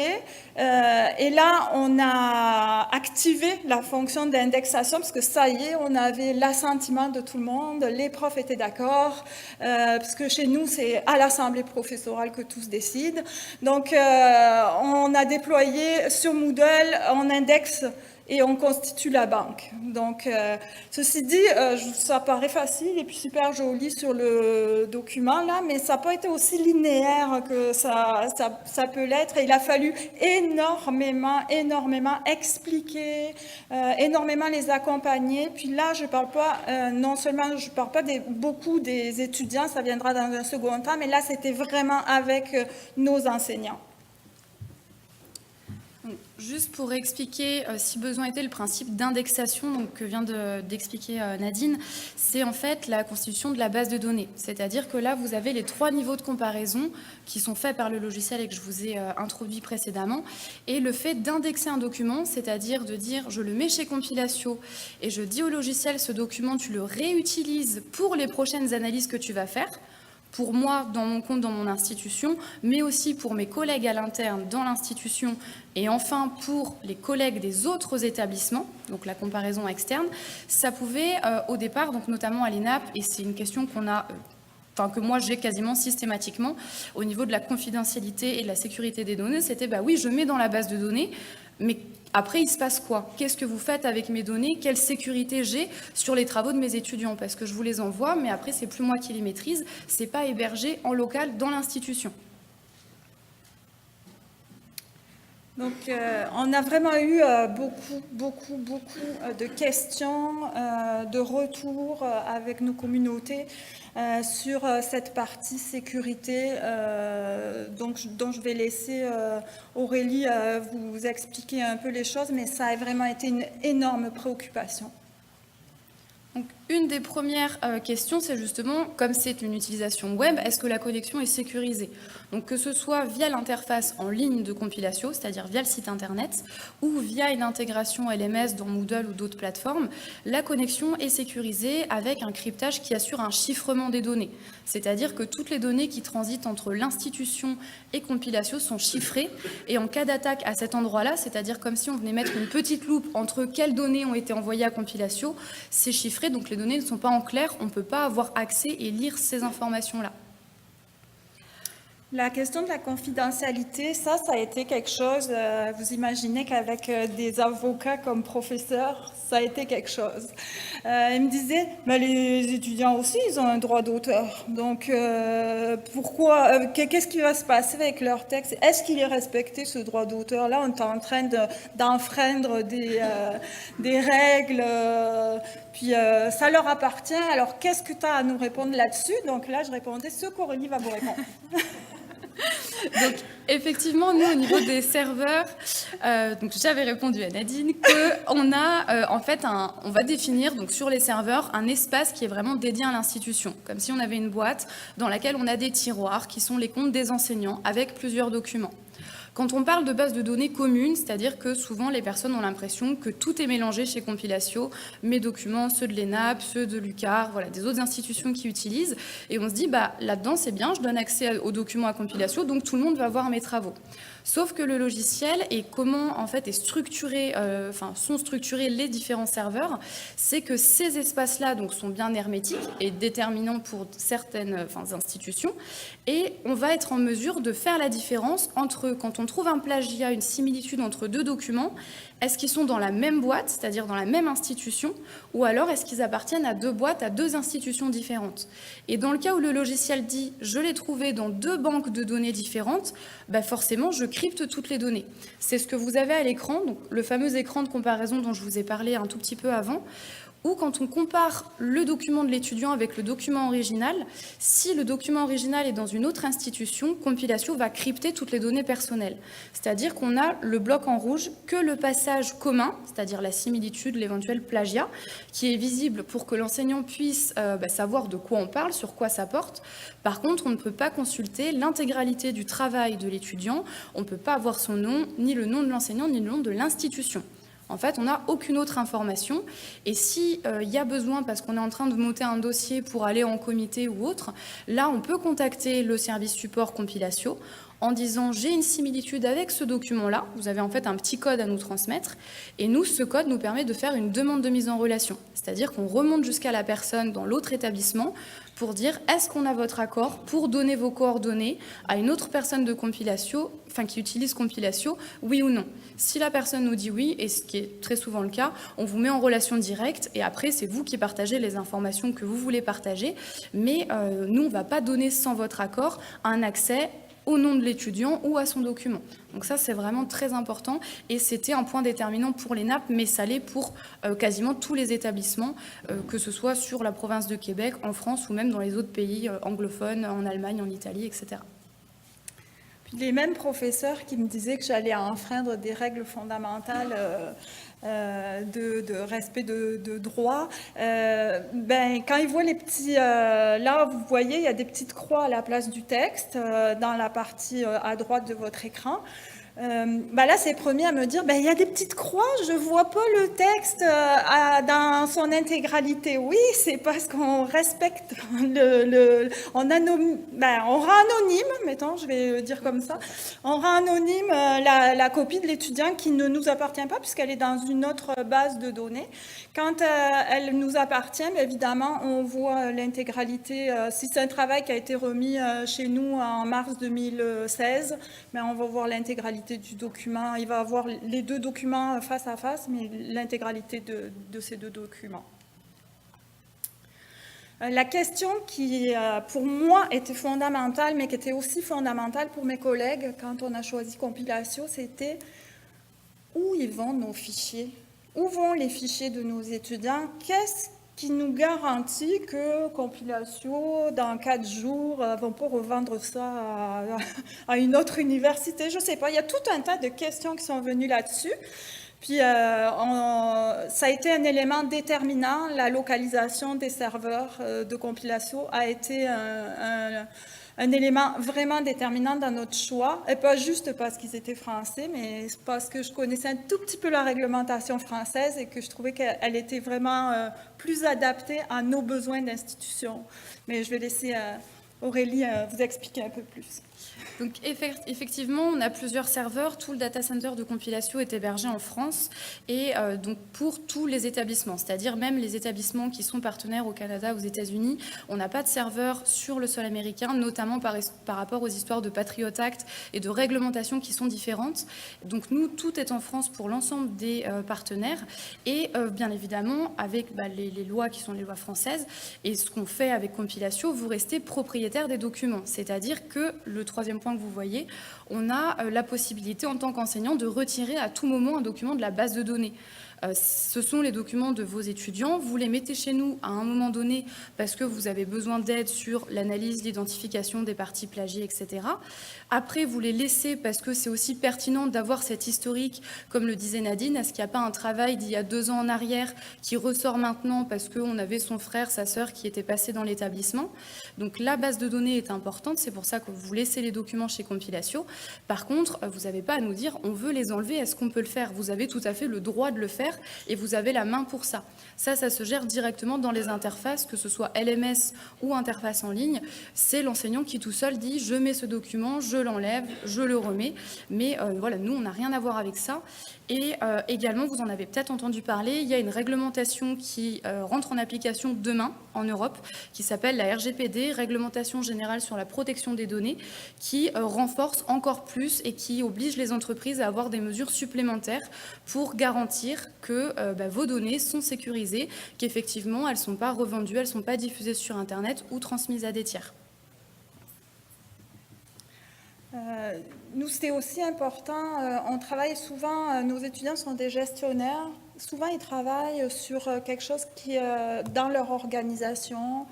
et là, on a activé la fonction d'indexation parce que ça y est, on avait l'assentiment de tout le monde, les profs étaient d'accord, parce que chez nous, c'est à l'assemblée professorale que tout se décide. Donc, on a déployé sur Moodle, on indexe et on constitue la banque. Donc, ceci dit, ça paraît facile et puis super joli sur le document, là, mais ça n'a pas été aussi linéaire que ça peut l'être. Et il a fallu énormément expliquer, énormément les accompagner. Puis là, je ne parle pas, non seulement, je ne parle pas beaucoup des étudiants, ça viendra dans un second temps, mais là, c'était vraiment avec nos enseignants. Juste pour expliquer, si besoin était, le principe d'indexation que vient d'expliquer Nadine, c'est en fait la constitution de la base de données. C'est-à-dire que là, vous avez les 3 niveaux de comparaison qui sont faits par le logiciel et que je vous ai introduit précédemment. Et le fait d'indexer un document, c'est-à-dire de dire je le mets chez Compilatio et je dis au logiciel ce document, tu le réutilises pour les prochaines analyses que tu vas faire. Pour moi, dans mon compte, dans mon institution, mais aussi pour mes collègues à l'interne dans l'institution, et enfin pour les collègues des autres établissements, donc la comparaison externe, ça pouvait au départ, donc notamment à l'ENAP, et c'est une question qu'on a que moi j'ai quasiment systématiquement au niveau de la confidentialité et de la sécurité des données, c'était bah oui, je mets dans la base de données, mais après il se passe quoi? Qu'est-ce que vous faites avec mes données? Quelle sécurité j'ai sur les travaux de mes étudiants? Parce que je vous les envoie, mais après c'est plus moi qui les maîtrise, c'est pas hébergé en local dans l'institution. Donc, on a vraiment eu beaucoup de questions, de retours avec nos communautés sur cette partie sécurité, dont je vais laisser Aurélie vous expliquer un peu les choses, mais ça a vraiment été une énorme préoccupation. Donc, une des premières questions, c'est justement, comme c'est une utilisation web, est-ce que la connexion est sécurisée? Donc, que ce soit via l'interface en ligne de Compilatio, c'est-à-dire via le site internet, ou via une intégration LMS dans Moodle ou d'autres plateformes, la connexion est sécurisée avec un cryptage qui assure un chiffrement des données. C'est-à-dire que toutes les données qui transitent entre l'institution et Compilatio sont chiffrées, et en cas d'attaque à cet endroit-là, c'est-à-dire comme si on venait mettre une petite loupe entre quelles données ont été envoyées à Compilatio, c'est chiffré, donc les données ne sont pas en clair, on ne peut pas avoir accès et lire ces informations-là. La question de la confidentialité, ça a été quelque chose, vous imaginez qu'avec des avocats comme professeurs, ça a été quelque chose. Ils me disaient, mais les étudiants aussi, ils ont un droit d'auteur. Donc, pourquoi, qu'est-ce qui va se passer avec leur texte? Est-ce qu'il est respecté, ce droit d'auteur-là? On est en train d'enfreindre des règles, puis ça leur appartient. Alors, qu'est-ce que tu as à nous répondre là-dessus? Donc là, je répondais, ce qu'Aurélie va vous répondre. Donc, effectivement, nous, au niveau des serveurs, donc j'avais répondu à Nadine qu'on a, en fait, on va définir donc, sur les serveurs un espace qui est vraiment dédié à l'institution, comme si on avait une boîte dans laquelle on a des tiroirs qui sont les comptes des enseignants avec plusieurs documents. Quand on parle de base de données communes, c'est-à-dire que souvent les personnes ont l'impression que tout est mélangé chez Compilatio, mes documents, ceux de l'ENAP, ceux de l'UQAR, voilà, des autres institutions qui utilisent, et on se dit, bah, là-dedans c'est bien, je donne accès aux documents à Compilatio, donc tout le monde va voir mes travaux. Sauf que le logiciel et comment en fait sont structurés les différents serveurs, c'est que ces espaces-là donc sont bien hermétiques et déterminants pour certaines institutions, et on va être en mesure de faire la différence entre quand on trouve un plagiat, une similitude entre deux documents, est-ce qu'ils sont dans la même boîte, c'est-à-dire dans la même institution, ou alors est-ce qu'ils appartiennent à deux boîtes, à deux institutions différentes? Et dans le cas où le logiciel dit « je l'ai trouvé dans deux banques de données différentes », bah forcément, je crypte toutes les données. C'est ce que vous avez à l'écran, donc le fameux écran de comparaison dont je vous ai parlé un tout petit peu avant, où quand on compare le document de l'étudiant avec le document original, si le document original est dans une autre institution, Compilatio va crypter toutes les données personnelles. C'est-à-dire qu'on a le bloc en rouge que le passage commun, c'est-à-dire la similitude, l'éventuel plagiat, qui est visible pour que l'enseignant puisse savoir de quoi on parle, sur quoi ça porte. Par contre, on ne peut pas consulter l'intégralité du travail de l'étudiant, on ne peut pas avoir son nom, ni le nom de l'enseignant, ni le nom de l'institution. En fait, on n'a aucune autre information. Et s'il y a besoin, parce qu'on est en train de monter un dossier pour aller en comité ou autre, là, on peut contacter le service support Compilatio en disant « j'ai une similitude avec ce document-là ». Vous avez en fait un petit code à nous transmettre. Et nous, ce code nous permet de faire une demande de mise en relation. C'est-à-dire qu'on remonte jusqu'à la personne dans l'autre établissement pour dire « est-ce qu'on a votre accord pour donner vos coordonnées à une autre personne de Compilatio, qui utilise Compilatio, oui ou non ?» Si la personne nous dit oui, et ce qui est très souvent le cas, on vous met en relation directe et après, c'est vous qui partagez les informations que vous voulez partager. Mais nous, on ne va pas donner sans votre accord un accès au nom de l'étudiant ou à son document. Donc ça, c'est vraiment très important et c'était un point déterminant pour l'ENAP, mais ça l'est pour quasiment tous les établissements, que ce soit sur la province de Québec, en France ou même dans les autres pays anglophones, en Allemagne, en Italie, etc. Puis les mêmes professeurs qui me disaient que j'allais enfreindre des règles fondamentales de respect de droit, quand ils voient les petits... là, vous voyez, il y a des petites croix à la place du texte dans la partie à droite de votre écran. Là, c'est promis à me dire, il y a des petites croix, je ne vois pas le texte dans son intégralité. Oui, c'est parce qu'on respecte on rend anonyme, mettons, je vais le dire comme ça, on rend anonyme la copie de l'étudiant qui ne nous appartient pas puisqu'elle est dans une autre base de données. Quand elle nous appartient, évidemment, on voit l'intégralité. Si c'est un travail qui a été remis chez nous en mars 2016, on va voir l'intégralité du document. Il va avoir les deux documents face à face, mais l'intégralité de ces deux documents. La question qui, pour moi, était fondamentale, mais qui était aussi fondamentale pour mes collègues quand on a choisi Compilatio, c'était où ils vont nos fichiers? Où vont les fichiers de nos étudiants? Qu'est-ce qui nous garantit que Compilatio, dans 4 jours, ne vont pas revendre ça à une autre université? Je ne sais pas. Il y a tout un tas de questions qui sont venues là-dessus. Puis, ça a été un élément déterminant. La localisation des serveurs de Compilatio a été un élément vraiment déterminant dans notre choix, et pas juste parce qu'ils étaient français, mais parce que je connaissais un tout petit peu la réglementation française et que je trouvais qu'elle était vraiment plus adaptée à nos besoins d'institution. Mais je vais laisser Aurélie vous expliquer un peu plus. Donc effectivement, on a plusieurs serveurs. Tout le data center de Compilatio est hébergé en France et donc pour tous les établissements, c'est-à-dire même les établissements qui sont partenaires au Canada, aux États-Unis, on n'a pas de serveur sur le sol américain, notamment par rapport aux histoires de Patriot Act et de réglementations qui sont différentes. Donc nous, tout est en France pour l'ensemble des partenaires et bien évidemment avec les lois qui sont les lois françaises. Et ce qu'on fait avec Compilatio, vous restez propriétaire des documents, c'est-à-dire que le troisième point que vous voyez, on a la possibilité en tant qu'enseignant de retirer à tout moment un document de la base de données. Ce sont les documents de vos étudiants, vous les mettez chez nous à un moment donné parce que vous avez besoin d'aide sur l'analyse, l'identification des parties plagiées, etc. Après, vous les laissez parce que c'est aussi pertinent d'avoir cet historique, comme le disait Nadine, est-ce qu'il n'y a pas un travail d'il y a 2 ans en arrière qui ressort maintenant parce qu'on avait son frère, sa sœur qui était passé dans l'établissement. Donc la base de données est importante, c'est pour ça que vous laissez les documents chez Compilatio. Par contre, vous n'avez pas à nous dire on veut les enlever, est-ce qu'on peut le faire? Vous avez tout à fait le droit de le faire et vous avez la main pour ça. Ça se gère directement dans les interfaces, que ce soit LMS ou interface en ligne. C'est l'enseignant qui tout seul dit je mets ce document, je l'enlève, je le remets. Mais voilà, nous, on n'a rien à voir avec ça. Et également, vous en avez peut-être entendu parler, il y a une réglementation qui rentre en application demain en Europe, qui s'appelle la RGPD, Réglementation générale sur la protection des données, qui renforce encore plus et qui oblige les entreprises à avoir des mesures supplémentaires pour garantir que vos données sont sécurisées, qu'effectivement, elles ne sont pas revendues, elles ne sont pas diffusées sur Internet ou transmises à des tiers. Nous, c'était aussi important, on travaille souvent, nos étudiants sont des gestionnaires, souvent ils travaillent sur quelque chose qui est dans leur organisation,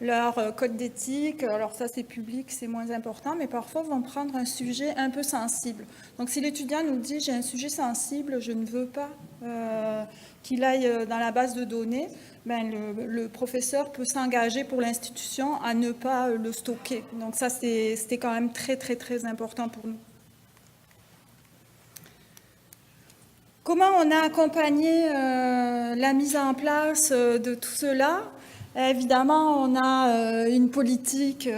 leur code d'éthique, alors ça c'est public, c'est moins important, mais parfois vont prendre un sujet un peu sensible. Donc si l'étudiant nous dit j'ai un sujet sensible, je ne veux pas qu'il aille dans la base de données, le professeur peut s'engager pour l'institution à ne pas le stocker. Donc ça c'était quand même très très très important pour nous. Comment on a accompagné la mise en place de tout cela? Évidemment, on a une politique,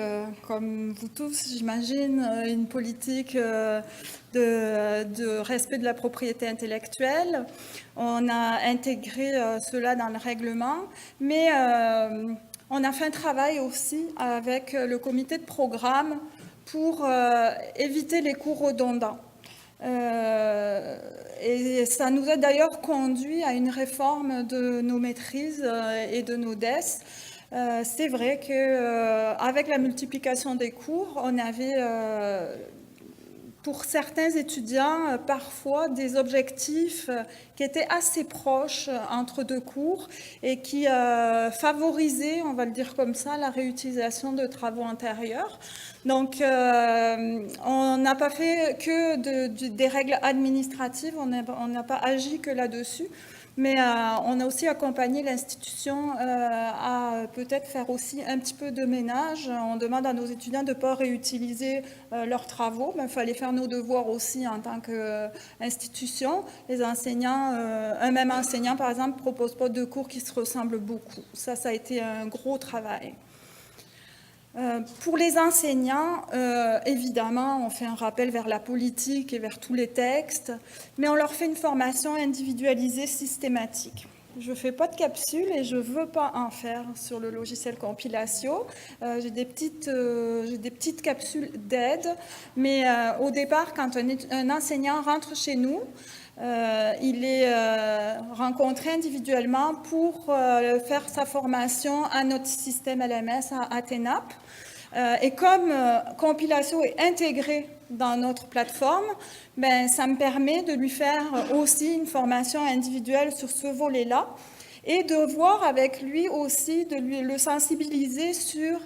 comme vous tous, j'imagine, une politique de respect de la propriété intellectuelle. On a intégré cela dans le règlement, mais on a fait un travail aussi avec le comité de programme pour éviter les cours redondants. Et ça nous a d'ailleurs conduit à une réforme de nos maîtrises et de nos DES. C'est vrai qu'avec la multiplication des cours, on avait pour certains étudiants parfois des objectifs qui étaient assez proches entre 2 cours et qui favorisaient, on va le dire comme ça, la réutilisation de travaux antérieurs. Donc, on n'a pas fait que des règles administratives, on n'a pas agi que là-dessus, mais on a aussi accompagné l'institution à peut-être faire aussi un petit peu de ménage. On demande à nos étudiants de ne pas réutiliser leurs travaux, mais il fallait faire nos devoirs aussi en tant qu'institution. Les enseignants, un même enseignant par exemple, ne propose pas de cours qui se ressemblent beaucoup. Ça a été un gros travail. Pour les enseignants, évidemment, on fait un rappel vers la politique et vers tous les textes, mais on leur fait une formation individualisée systématique. Je ne fais pas de capsule et je ne veux pas en faire sur le logiciel Compilatio. J'ai des petites capsules d'aide, mais au départ, quand un enseignant rentre chez nous, il est rencontré individuellement pour faire sa formation à notre système LMS, à TENAP. Et comme Compilatio est intégré dans notre plateforme, ben, ça me permet de lui faire aussi une formation individuelle sur ce volet-là et de voir avec lui aussi, de le sensibiliser sur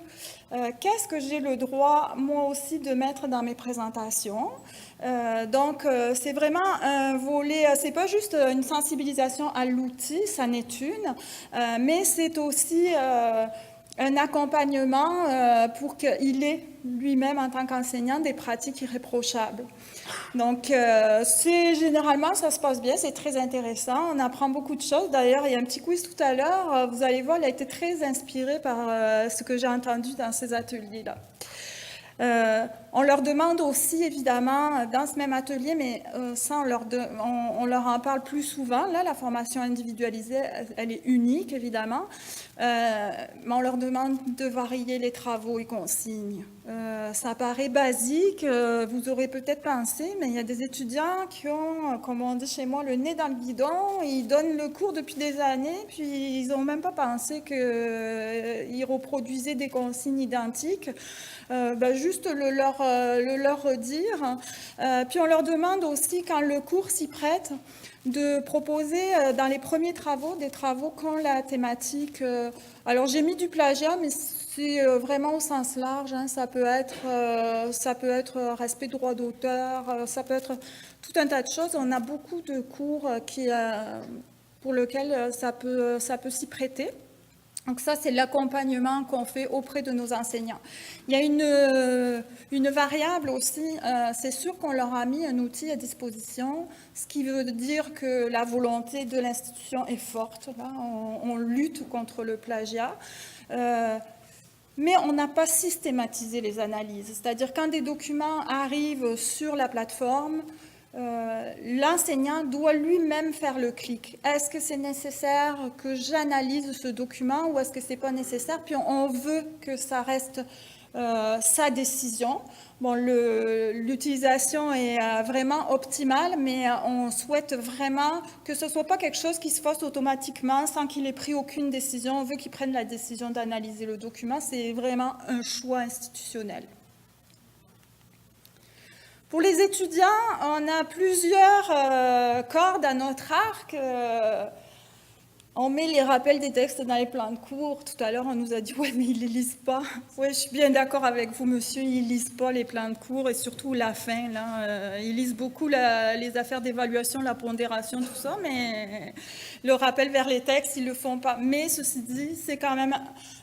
qu'est-ce que j'ai le droit, moi aussi, de mettre dans mes présentations. Donc, c'est vraiment un volet, c'est pas juste une sensibilisation à l'outil, ça n'est une, mais c'est aussi un accompagnement pour qu'il ait lui-même, en tant qu'enseignant, des pratiques irréprochables. Donc, généralement, ça se passe bien, c'est très intéressant, on apprend beaucoup de choses. D'ailleurs, il y a un petit quiz tout à l'heure, vous allez voir, il a été très inspiré par ce que j'ai entendu dans ces ateliers-là. On leur demande aussi, évidemment, dans ce même atelier, mais ça, on leur en parle plus souvent. Là, la formation individualisée, elle est unique, évidemment. Mais on leur demande de varier les travaux et consignes. Ça paraît basique, vous aurez peut-être pensé, mais il y a des étudiants qui ont, comme on dit chez moi, le nez dans le guidon. Ils donnent le cours depuis des années, puis ils n'ont même pas pensé qu'ils reproduisaient des consignes identiques. Juste le leur dire. Puis on leur demande aussi, quand le cours s'y prête, de proposer dans les premiers travaux, des travaux qui ont la thématique. Alors j'ai mis du plagiat, mais c'est vraiment au sens large. Hein, ça peut être respect droit d'auteur, ça peut être tout un tas de choses. On a beaucoup de cours pour lesquels ça peut s'y prêter. Donc ça, c'est l'accompagnement qu'on fait auprès de nos enseignants. Il y a une variable aussi, c'est sûr qu'on leur a mis un outil à disposition, ce qui veut dire que la volonté de l'institution est forte. Là, on lutte contre le plagiat. Mais on n'a pas systématisé les analyses. C'est-à-dire quand des documents arrivent sur la plateforme, l'enseignant doit lui-même faire le clic. Est-ce que c'est nécessaire que j'analyse ce document ou est-ce que c'est pas nécessaire? Puis on veut que ça reste sa décision. Bon, l'utilisation est vraiment optimale, mais on souhaite vraiment que ce soit pas quelque chose qui se fasse automatiquement sans qu'il ait pris aucune décision. On veut qu'il prenne la décision d'analyser le document. C'est vraiment un choix institutionnel. Pour les étudiants, on a plusieurs cordes à notre arc. On met les rappels des textes dans les plans de cours. Tout à l'heure, on nous a dit « ouais, mais ils ne les lisent pas ». Oui, je suis bien d'accord avec vous, monsieur, ils ne lisent pas les plans de cours et surtout la fin. Là, ils lisent beaucoup les affaires d'évaluation, la pondération, tout ça, mais le rappel vers les textes, ils ne le font pas. Mais ceci dit, c'est quand même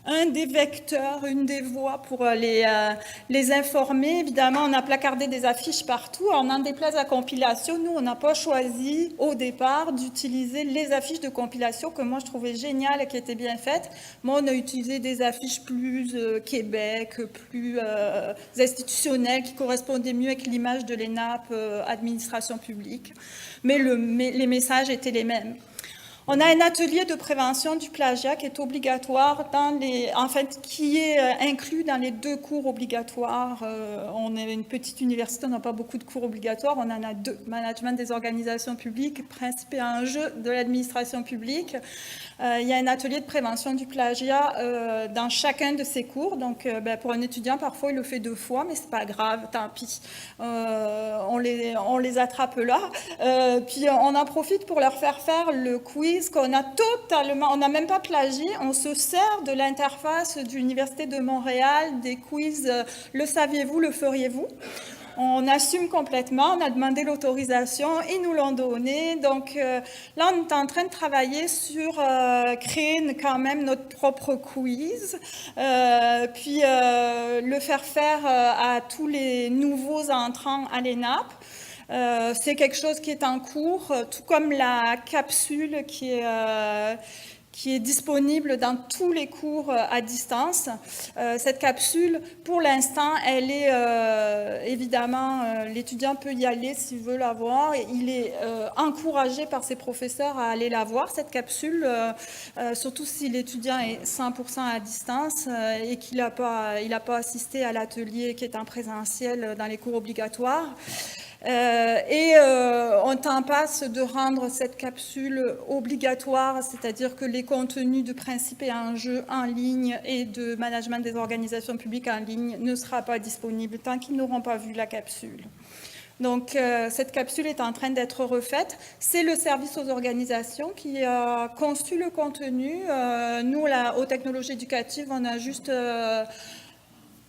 un des vecteurs, une des voies pour les informer. Évidemment, on a placardé des affiches partout. On en déplace à compilation. Nous, on n'a pas choisi au départ d'utiliser les affiches de compilation que moi je trouvais géniales et qui étaient bien faites. Moi, on a utilisé des affiches plus Québec, plus institutionnelles, qui correspondaient mieux avec l'image de l'ENAP, administration publique. Mais les messages étaient les mêmes. On a un atelier de prévention du plagiat qui est obligatoire qui est inclus dans les 2 cours obligatoires. On est une petite université, on n'a pas beaucoup de cours obligatoires, on en a 2. Management des organisations publiques, principe et enjeux de l'administration publique. Il y a un atelier de prévention du plagiat dans chacun de ces cours. Donc, pour un étudiant, parfois, il le fait 2 fois, mais c'est pas grave, tant pis. On les attrape là. Puis, on en profite pour leur faire le quiz quiz qu'on a totalement, on n'a même pas plagié, on se sert de l'interface de l'Université de Montréal, des quiz Le saviez-vous, le feriez-vous? On assume complètement, on a demandé l'autorisation, ils nous l'ont donné. Donc là, on est en train de travailler sur créer quand même notre propre quiz, puis le faire à tous les nouveaux entrants à l'ENAP. C'est quelque chose qui est en cours, tout comme la capsule qui est disponible dans tous les cours à distance. Cette capsule, pour l'instant, elle est évidemment, l'étudiant peut y aller s'il veut la voir. Il est encouragé par ses professeurs à aller la voir, cette capsule, surtout si l'étudiant est 100% à distance et qu'il n'a pas assisté à l'atelier qui est en présentiel dans les cours obligatoires. On est en passe de rendre cette capsule obligatoire, c'est-à-dire que les contenus de principes et enjeux en ligne et de management des organisations publiques en ligne ne sera pas disponible tant qu'ils n'auront pas vu la capsule. Donc, cette capsule est en train d'être refaite. C'est le service aux organisations qui a conçu le contenu. Nous, aux technologies éducatives,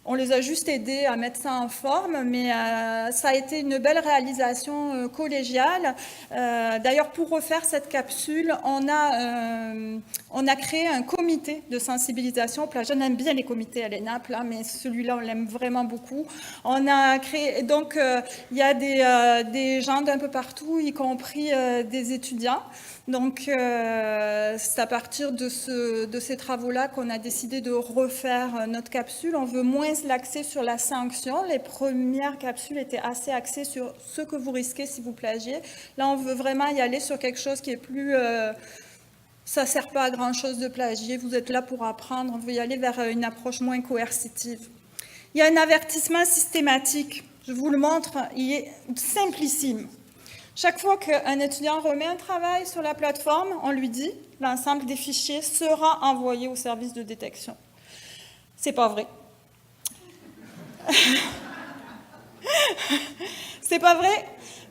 on les a juste aidés à mettre ça en forme, mais ça a été une belle réalisation collégiale. D'ailleurs, pour refaire cette capsule, on a créé un comité de sensibilisation au plagiat. On aime bien les comités à l'ENAP, là, mais celui-là, on l'aime vraiment beaucoup. On a créé, donc, il y a des gens d'un peu partout, y compris des étudiants. Donc, c'est à partir de ces travaux-là qu'on a décidé de refaire notre capsule. On veut moins l'axer sur la sanction. Les premières capsules étaient assez axées sur ce que vous risquez si vous plagiez. Là, on veut vraiment y aller sur quelque chose qui est plus... ça ne sert pas à grand-chose de plagier. Vous êtes là pour apprendre. On veut y aller vers une approche moins coercitive. Il y a un avertissement systématique. Je vous le montre. Il est simplissime. Chaque fois qu'un étudiant remet un travail sur la plateforme, on lui dit « l'ensemble des fichiers sera envoyé au service de détection ». C'est pas vrai. C'est pas vrai,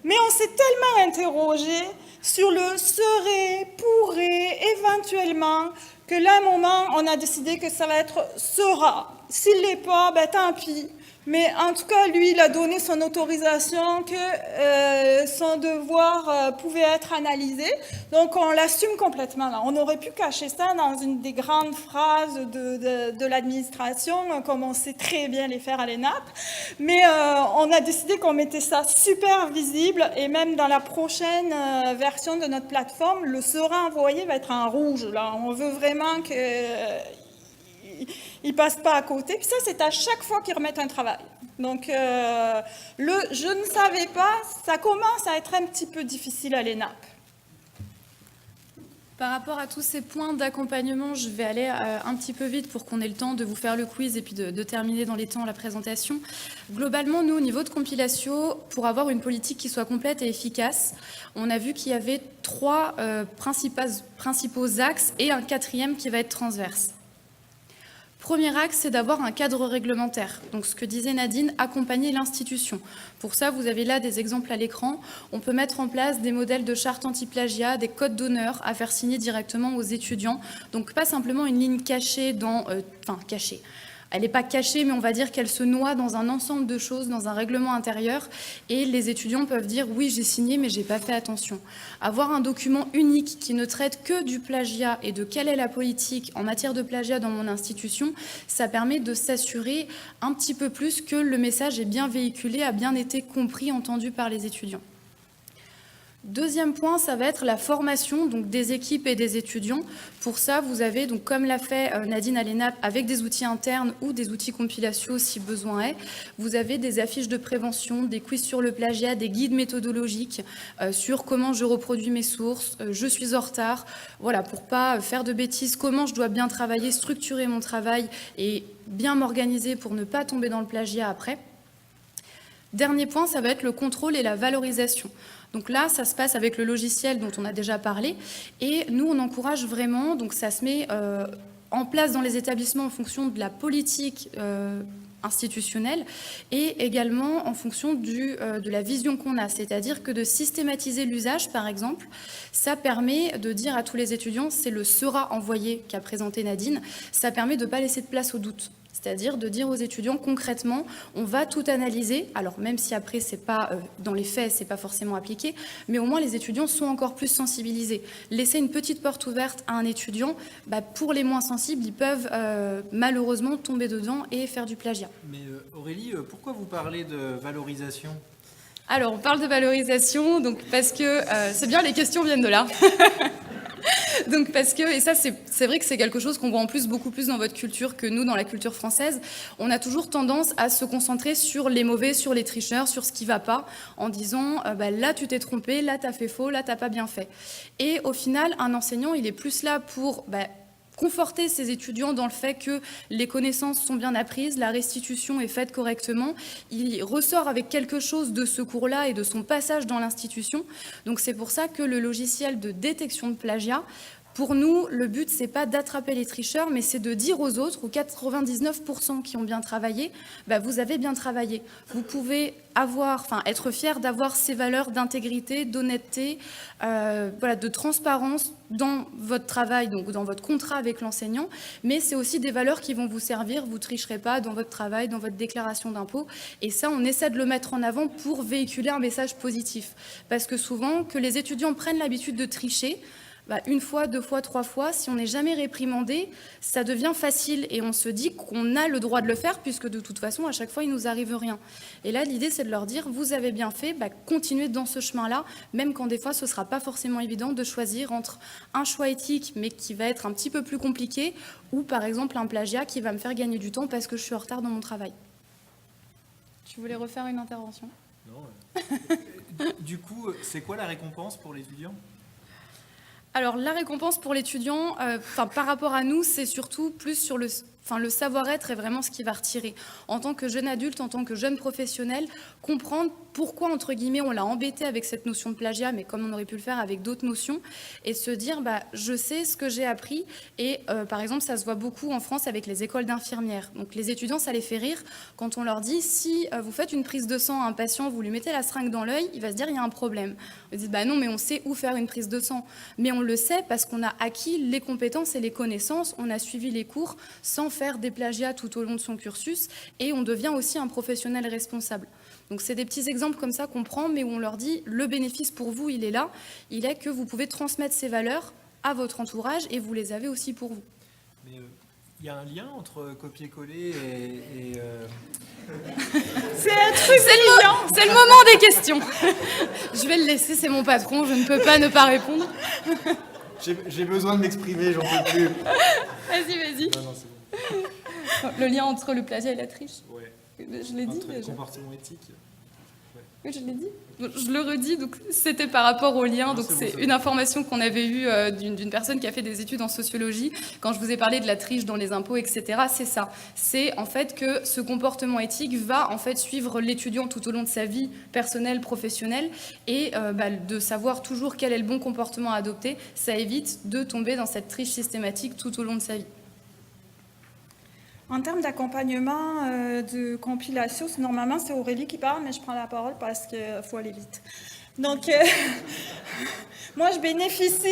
mais on s'est tellement interrogé sur le serait, pourrait, éventuellement, que là, à un moment, on a décidé que ça va être sera. S'il l'est pas, ben tant pis. Mais en tout cas, lui, il a donné son autorisation que son devoir pouvait être analysé. Donc, on l'assume complètement. Là. On aurait pu cacher ça dans une des grandes phrases de l'administration, comme on sait très bien les faire à l'ENAP. Mais on a décidé qu'on mettait ça super visible. Et même dans la prochaine version de notre plateforme, le sera envoyé va être en rouge. Là. On veut vraiment que... ils ne passent pas à côté. Puis ça, c'est à chaque fois qu'ils remettent un travail. Donc, je ne savais pas, ça commence à être un petit peu difficile à l'ENAP. Par rapport à tous ces points d'accompagnement, je vais aller un petit peu vite pour qu'on ait le temps de vous faire le quiz et puis de terminer dans les temps la présentation. Globalement, nous, au niveau de Compilatio, pour avoir une politique qui soit complète et efficace, on a vu qu'il y avait 3 principaux axes et un 4e qui va être transverse. Premier axe, c'est d'avoir un cadre réglementaire. Donc, ce que disait Nadine, accompagner l'institution. Pour ça, vous avez là des exemples à l'écran. On peut mettre en place des modèles de charte anti-plagiat, des codes d'honneur à faire signer directement aux étudiants. Donc, pas simplement une ligne cachée cachée. Elle n'est pas cachée, mais on va dire qu'elle se noie dans un ensemble de choses, dans un règlement intérieur. Et les étudiants peuvent dire « oui, j'ai signé, mais je n'ai pas fait attention ». Avoir un document unique qui ne traite que du plagiat et de quelle est la politique en matière de plagiat dans mon institution, ça permet de s'assurer un petit peu plus que le message est bien véhiculé, a bien été compris, entendu par les étudiants. Deuxième point, ça va être la formation donc des équipes et des étudiants. Pour ça, vous avez, donc, comme l'a fait Nadine à l'ENAP, avec des outils internes ou des outils Compilatio si besoin est, vous avez des affiches de prévention, des quiz sur le plagiat, des guides méthodologiques sur comment je reproduis mes sources, je suis en retard, voilà, pour pas faire de bêtises, comment je dois bien travailler, structurer mon travail et bien m'organiser pour ne pas tomber dans le plagiat après. Dernier point, ça va être le contrôle et la valorisation. Donc là, ça se passe avec le logiciel dont on a déjà parlé. Et nous, on encourage vraiment, donc ça se met en place dans les établissements en fonction de la politique institutionnelle et également en fonction de la vision qu'on a. C'est-à-dire que de systématiser l'usage, par exemple, ça permet de dire à tous les étudiants, c'est le sera envoyé qu'a présenté Nadine, ça permet de ne pas laisser de place au doute. C'est-à-dire de dire aux étudiants concrètement, on va tout analyser, alors même si après, c'est pas, dans les faits, c'est pas forcément appliqué, mais au moins les étudiants sont encore plus sensibilisés. Laisser une petite porte ouverte à un étudiant, pour les moins sensibles, ils peuvent malheureusement tomber dedans et faire du plagiat. Mais Aurélie, pourquoi vous parlez de valorisation ? Alors, on parle de valorisation, donc parce que c'est bien, les questions viennent de là. Donc parce que, et ça c'est vrai que c'est quelque chose qu'on voit en plus beaucoup plus dans votre culture que nous dans la culture française, on a toujours tendance à se concentrer sur les mauvais, sur les tricheurs, sur ce qui va pas, en disant là tu t'es trompé, là t'as fait faux, là t'as pas bien fait. Et au final, un enseignant il est plus là pour conforter ses étudiants dans le fait que les connaissances sont bien apprises, la restitution est faite correctement. Il ressort avec quelque chose de ce cours-là et de son passage dans l'institution. Donc c'est pour ça que le logiciel de détection de plagiat, pour nous, le but, c'est pas d'attraper les tricheurs, mais c'est de dire aux autres, aux 99% qui ont bien travaillé, vous avez bien travaillé. Vous pouvez être fier d'avoir ces valeurs d'intégrité, d'honnêteté, de transparence dans votre travail, donc dans votre contrat avec l'enseignant, mais c'est aussi des valeurs qui vont vous servir, vous ne tricherez pas dans votre travail, dans votre déclaration d'impôt, et ça, on essaie de le mettre en avant pour véhiculer un message positif. Parce que souvent, que les étudiants prennent l'habitude de tricher, une fois, deux fois, trois fois, si on n'est jamais réprimandé, ça devient facile et on se dit qu'on a le droit de le faire puisque de toute façon, à chaque fois, il ne nous arrive rien. Et là, l'idée, c'est de leur dire, vous avez bien fait, continuez dans ce chemin-là, même quand des fois, ce ne sera pas forcément évident de choisir entre un choix éthique, mais qui va être un petit peu plus compliqué, ou par exemple un plagiat qui va me faire gagner du temps parce que je suis en retard dans mon travail. Tu voulais refaire une intervention ? Non. Du coup, c'est quoi la récompense pour l'étudiant ? Alors, la récompense pour l'étudiant, par rapport à nous, c'est surtout plus sur le savoir-être est vraiment ce qui va retirer. En tant que jeune adulte, en tant que jeune professionnel, comprendre pourquoi, entre guillemets, on l'a embêté avec cette notion de plagiat, mais comme on aurait pu le faire avec d'autres notions, et se dire, je sais ce que j'ai appris, et par exemple, ça se voit beaucoup en France avec les écoles d'infirmières. Donc les étudiants, ça les fait rire quand on leur dit, si vous faites une prise de sang à un patient, vous lui mettez la seringue dans l'œil, il va se dire, il y a un problème. On dit, non, mais on sait où faire une prise de sang. Mais on le sait parce qu'on a acquis les compétences et les connaissances, on a suivi les cours sans faire des plagiats tout au long de son cursus, et on devient aussi un professionnel responsable. Donc c'est des petits exemples comme ça qu'on prend, mais où on leur dit, le bénéfice pour vous, il est là, il est que vous pouvez transmettre ces valeurs à votre entourage, et vous les avez aussi pour vous. Mais il y a un lien entre copier-coller et C'est un truc brillant. C'est le moment des questions. Je vais le laisser, c'est mon patron, je ne peux pas ne pas répondre. J'ai besoin de m'exprimer, j'en peux plus. Vas-y. Non, c'est bon. Le lien entre le plagiat et la triche. Ouais. Je l'ai dit Entre les déjà. comportements éthiques. Oui, je l'ai dit. Je le redis, donc c'était par rapport au lien. Donc c'est une information qu'on avait eue d'une personne qui a fait des études en sociologie. Quand je vous ai parlé de la triche dans les impôts, etc., c'est ça. C'est en fait que ce comportement éthique va en fait suivre l'étudiant tout au long de sa vie personnelle, professionnelle, et de savoir toujours quel est le bon comportement à adopter. Ça évite de tomber dans cette triche systématique tout au long de sa vie. En termes d'accompagnement de compilation, normalement c'est Aurélie qui parle, mais je prends la parole parce qu'il faut aller vite. Donc, moi je bénéficie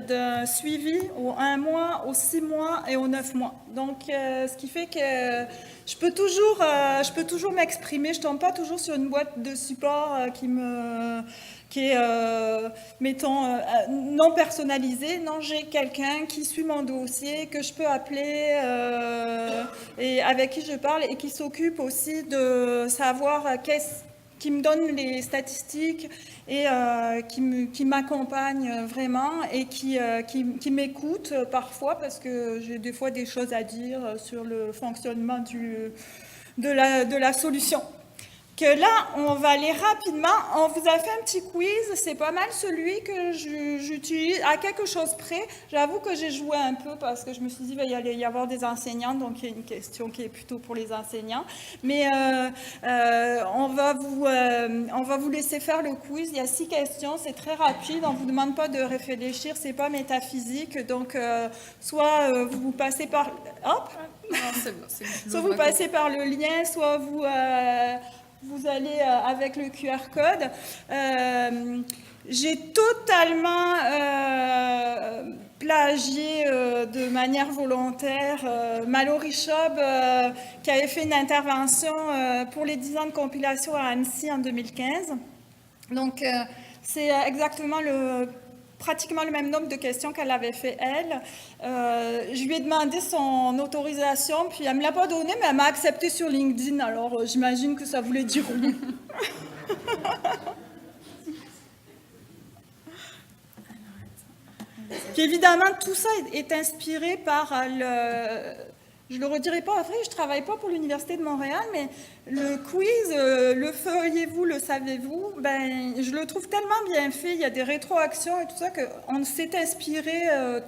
d'un suivi au 1 mois, au 6 mois et au 9 mois. Donc, ce qui fait que je peux toujours m'exprimer. Je ne tombe pas toujours sur une boîte de support qui est, mettons, non personnalisé. Non, j'ai quelqu'un qui suit mon dossier, que je peux appeler et avec qui je parle et qui s'occupe aussi de savoir qui me donne les statistiques et qui m'accompagne vraiment et qui m'écoute parfois parce que j'ai des fois des choses à dire sur le fonctionnement de la solution. que là, on va aller rapidement. On vous a fait un petit quiz. C'est pas mal celui que j'utilise à quelque chose près. J'avoue que j'ai joué un peu parce que je me suis dit qu'il allait y avoir des enseignants, donc il y a une question qui est plutôt pour les enseignants. Mais on va vous laisser faire le quiz. Il y a 6 questions. C'est très rapide. On ne vous demande pas de réfléchir. C'est pas métaphysique. Donc, soit vous passez par... Hop! Non, c'est bon, c'est bon. Soit vous passez par le lien, soit vous allez avec le QR code. J'ai totalement plagié de manière volontaire Mallory Schaub, qui avait fait une intervention pour les 10 ans de compilation à Annecy en 2015. Donc, c'est exactement pratiquement le même nombre de questions qu'elle avait fait elle. Je lui ai demandé son autorisation, puis elle ne me l'a pas donnée, mais elle m'a accepté sur LinkedIn, alors j'imagine que ça voulait dire oui. Puis évidemment, tout ça est inspiré par je ne le redirai pas après, je ne travaille pas pour l'Université de Montréal, mais le quiz, le feriez-vous, le savez-vous, ben, je le trouve tellement bien fait, il y a des rétroactions et tout ça, qu'on s'est inspiré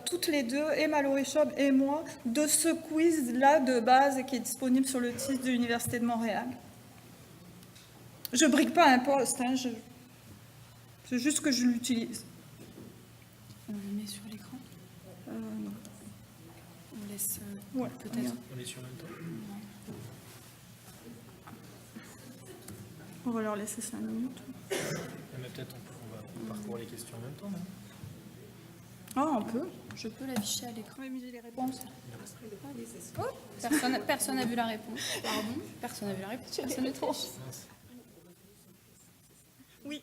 toutes les deux, et Mallory Schaub et moi, de ce quiz-là de base qui est disponible sur le site de l'Université de Montréal. Je ne brigue pas un poste, hein, c'est juste que je l'utilise. On le met sur l'écran? Non. On laisse Ouais, peut-être. On est sur le même temps. On va leur laisser 5 minutes. Mais peut-être on va parcourir les questions en même temps, non? Ah, on peut. Je peux l'afficher à l'écran. Oui, mais j'ai les réponses. Oh, personne n'a vu la réponse. Pardon. Personne n'a vu la réponse. Personne ne triche. Oui.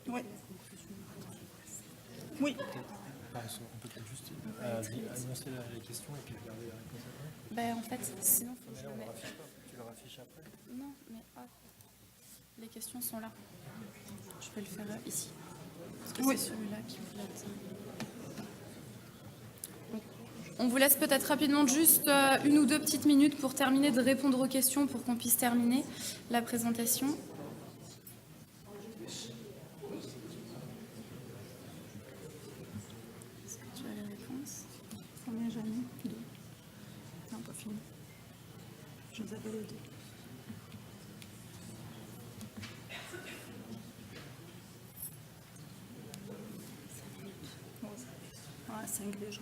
Oui. Oui. On peut peut-être juste annoncer les questions et puis regarder la réponse après. Ben, en fait, sinon, faut que je le mette. Tu le raffiches après? Non, mais hop. Les questions sont là. Je vais le faire ici. Parce que Oui. c'est celui-là qui vous l'aide. On vous laisse peut-être rapidement juste 1 ou 2 petites minutes pour terminer de répondre aux questions pour qu'on puisse terminer la présentation. Est-ce que tu as les réponses? Combien j'en ai? 2. Non, pas fini. Je vous avais les 2. Ouais, 5 déjà.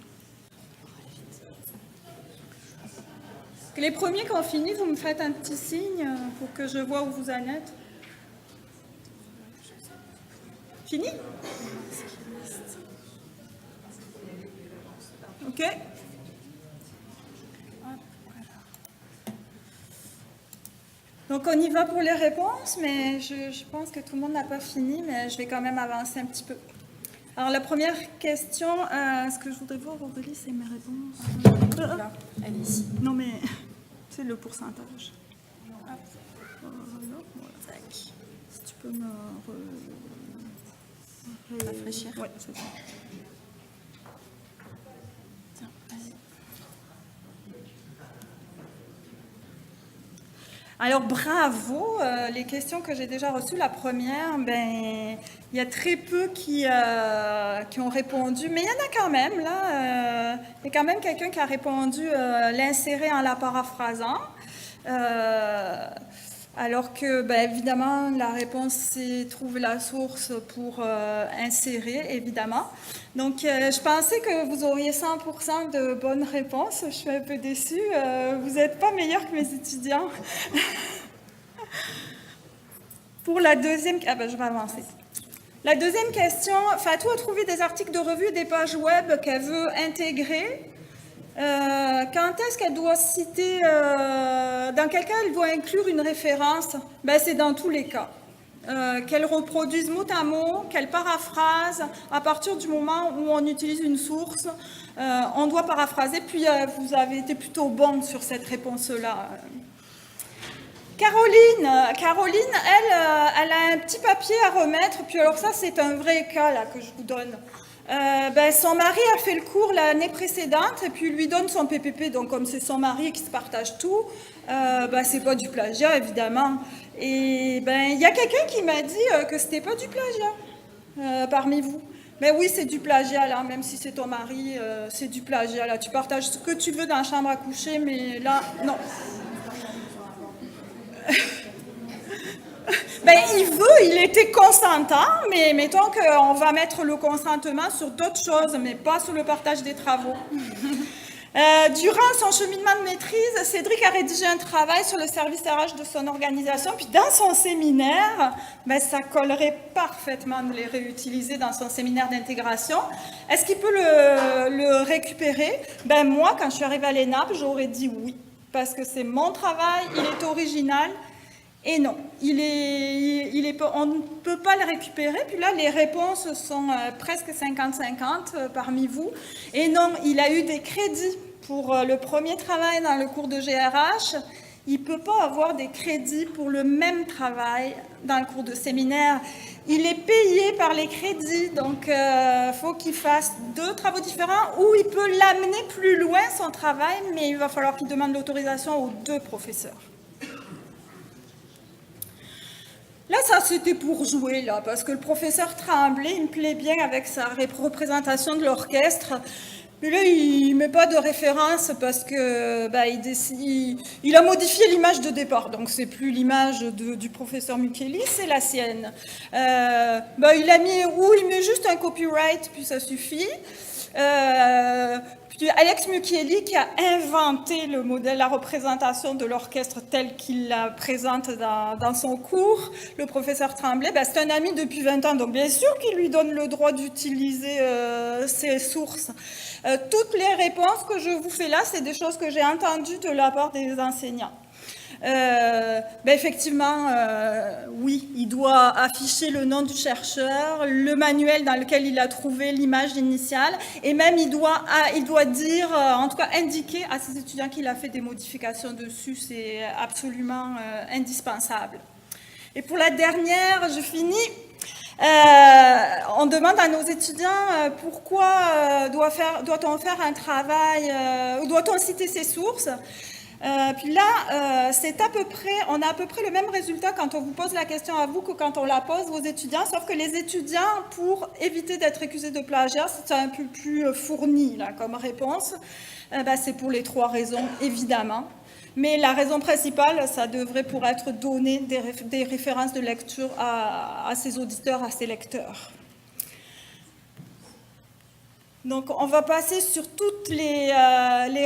Les premiers qui ont fini, vous me faites un petit signe pour que je vois où vous en êtes. Fini? OK. Donc, on y va pour les réponses, mais je pense que tout le monde n'a pas fini, mais je vais quand même avancer un petit peu. Alors, la première question, ce que je voudrais voir, Aurélie, c'est mes réponses. Là, elle est ici. Non, mais c'est le pourcentage. Hop. Voilà. Tac. Si tu peux me Rafraîchir. Oui, c'est ça. Tiens, vas-y. Alors, bravo. Les questions que j'ai déjà reçues, la première, ben, il y a très peu qui ont répondu, mais il y en a quand même, là. Il y a quand même quelqu'un qui a répondu l'insérer en la paraphrasant. Alors que, ben, évidemment, la réponse, c'est trouver la source pour insérer, évidemment. Donc, je pensais que vous auriez 100% de bonnes réponses. Je suis un peu déçue. Vous n'êtes pas meilleurs que mes étudiants. Pour la deuxième... Ah ben, je vais avancer. La deuxième question, Fatou a trouvé des articles de revue et des pages web qu'elle veut intégrer. Quand est-ce qu'elle doit citer, dans quel cas elle doit inclure une référence? Ben, c'est dans tous les cas. Qu'elle reproduise mot à mot, qu'elle paraphrase, à partir du moment où on utilise une source, on doit paraphraser, puis vous avez été plutôt bonne sur cette réponse-là. Caroline, elle a un petit papier à remettre, puis alors ça, c'est un vrai cas là, que je vous donne. Ben, son mari a fait le cours l'année précédente et puis lui donne son PPP, donc comme c'est son mari qui se partage tout, c'est pas du plagiat, évidemment. Et il y a quelqu'un qui m'a dit que c'était pas du plagiat parmi vous. Mais oui, c'est du plagiat, là, même si c'est ton mari, c'est du plagiat, là. Tu partages ce que tu veux dans la chambre à coucher, mais là, non. Il était consentant, mais mettons qu'on va mettre le consentement sur d'autres choses, mais pas sur le partage des travaux. Durant son cheminement de maîtrise, Cédric a rédigé un travail sur le service RH de son organisation, puis dans son séminaire, ça collerait parfaitement de les réutiliser dans son séminaire d'intégration. Est-ce qu'il peut le récupérer? Moi, quand je suis arrivée à l'ENAP, j'aurais dit oui, parce que c'est mon travail, il est original. Et non, on ne peut pas le récupérer. Puis là, les réponses sont presque 50-50 parmi vous. Et non, il a eu des crédits pour le premier travail dans le cours de GRH. Il ne peut pas avoir des crédits pour le même travail dans le cours de séminaire. Il est payé par les crédits, donc il faut qu'il fasse 2 travaux différents ou il peut l'amener plus loin, son travail, mais il va falloir qu'il demande l'autorisation aux 2 professeurs. Là, ça, c'était pour jouer, là, parce que le professeur Tremblay, il me plaît bien avec sa représentation de l'orchestre. Mais là, il ne met pas de référence parce que il a modifié l'image de départ. Donc, c'est plus l'image du professeur Mukieli, c'est la sienne. Il met juste un copyright, puis ça suffit. Puis Alex Mukieli qui a inventé le modèle, la représentation de l'orchestre tel qu'il la présente dans son cours, le professeur Tremblay, c'est un ami depuis 20 ans, donc bien sûr qu'il lui donne le droit d'utiliser ses sources. Toutes les réponses que je vous fais là, c'est des choses que j'ai entendues de la part des enseignants. Effectivement, oui, il doit afficher le nom du chercheur, le manuel dans lequel il a trouvé l'image initiale, et même il doit dire, en tout cas indiquer à ses étudiants qu'il a fait des modifications dessus, c'est absolument indispensable. Et pour la dernière, je finis. On demande à nos étudiants pourquoi doit-on faire un travail, ou doit-on citer ses sources. Puis là, on a à peu près le même résultat quand on vous pose la question à vous que quand on la pose aux étudiants, sauf que les étudiants, pour éviter d'être accusés de plagiat, c'est un peu plus fourni là, comme réponse. C'est pour les 3 raisons, évidemment. Mais la raison principale, ça devrait pour être donner des références de lecture à ses auditeurs, à ses lecteurs. Donc, on va passer sur toutes les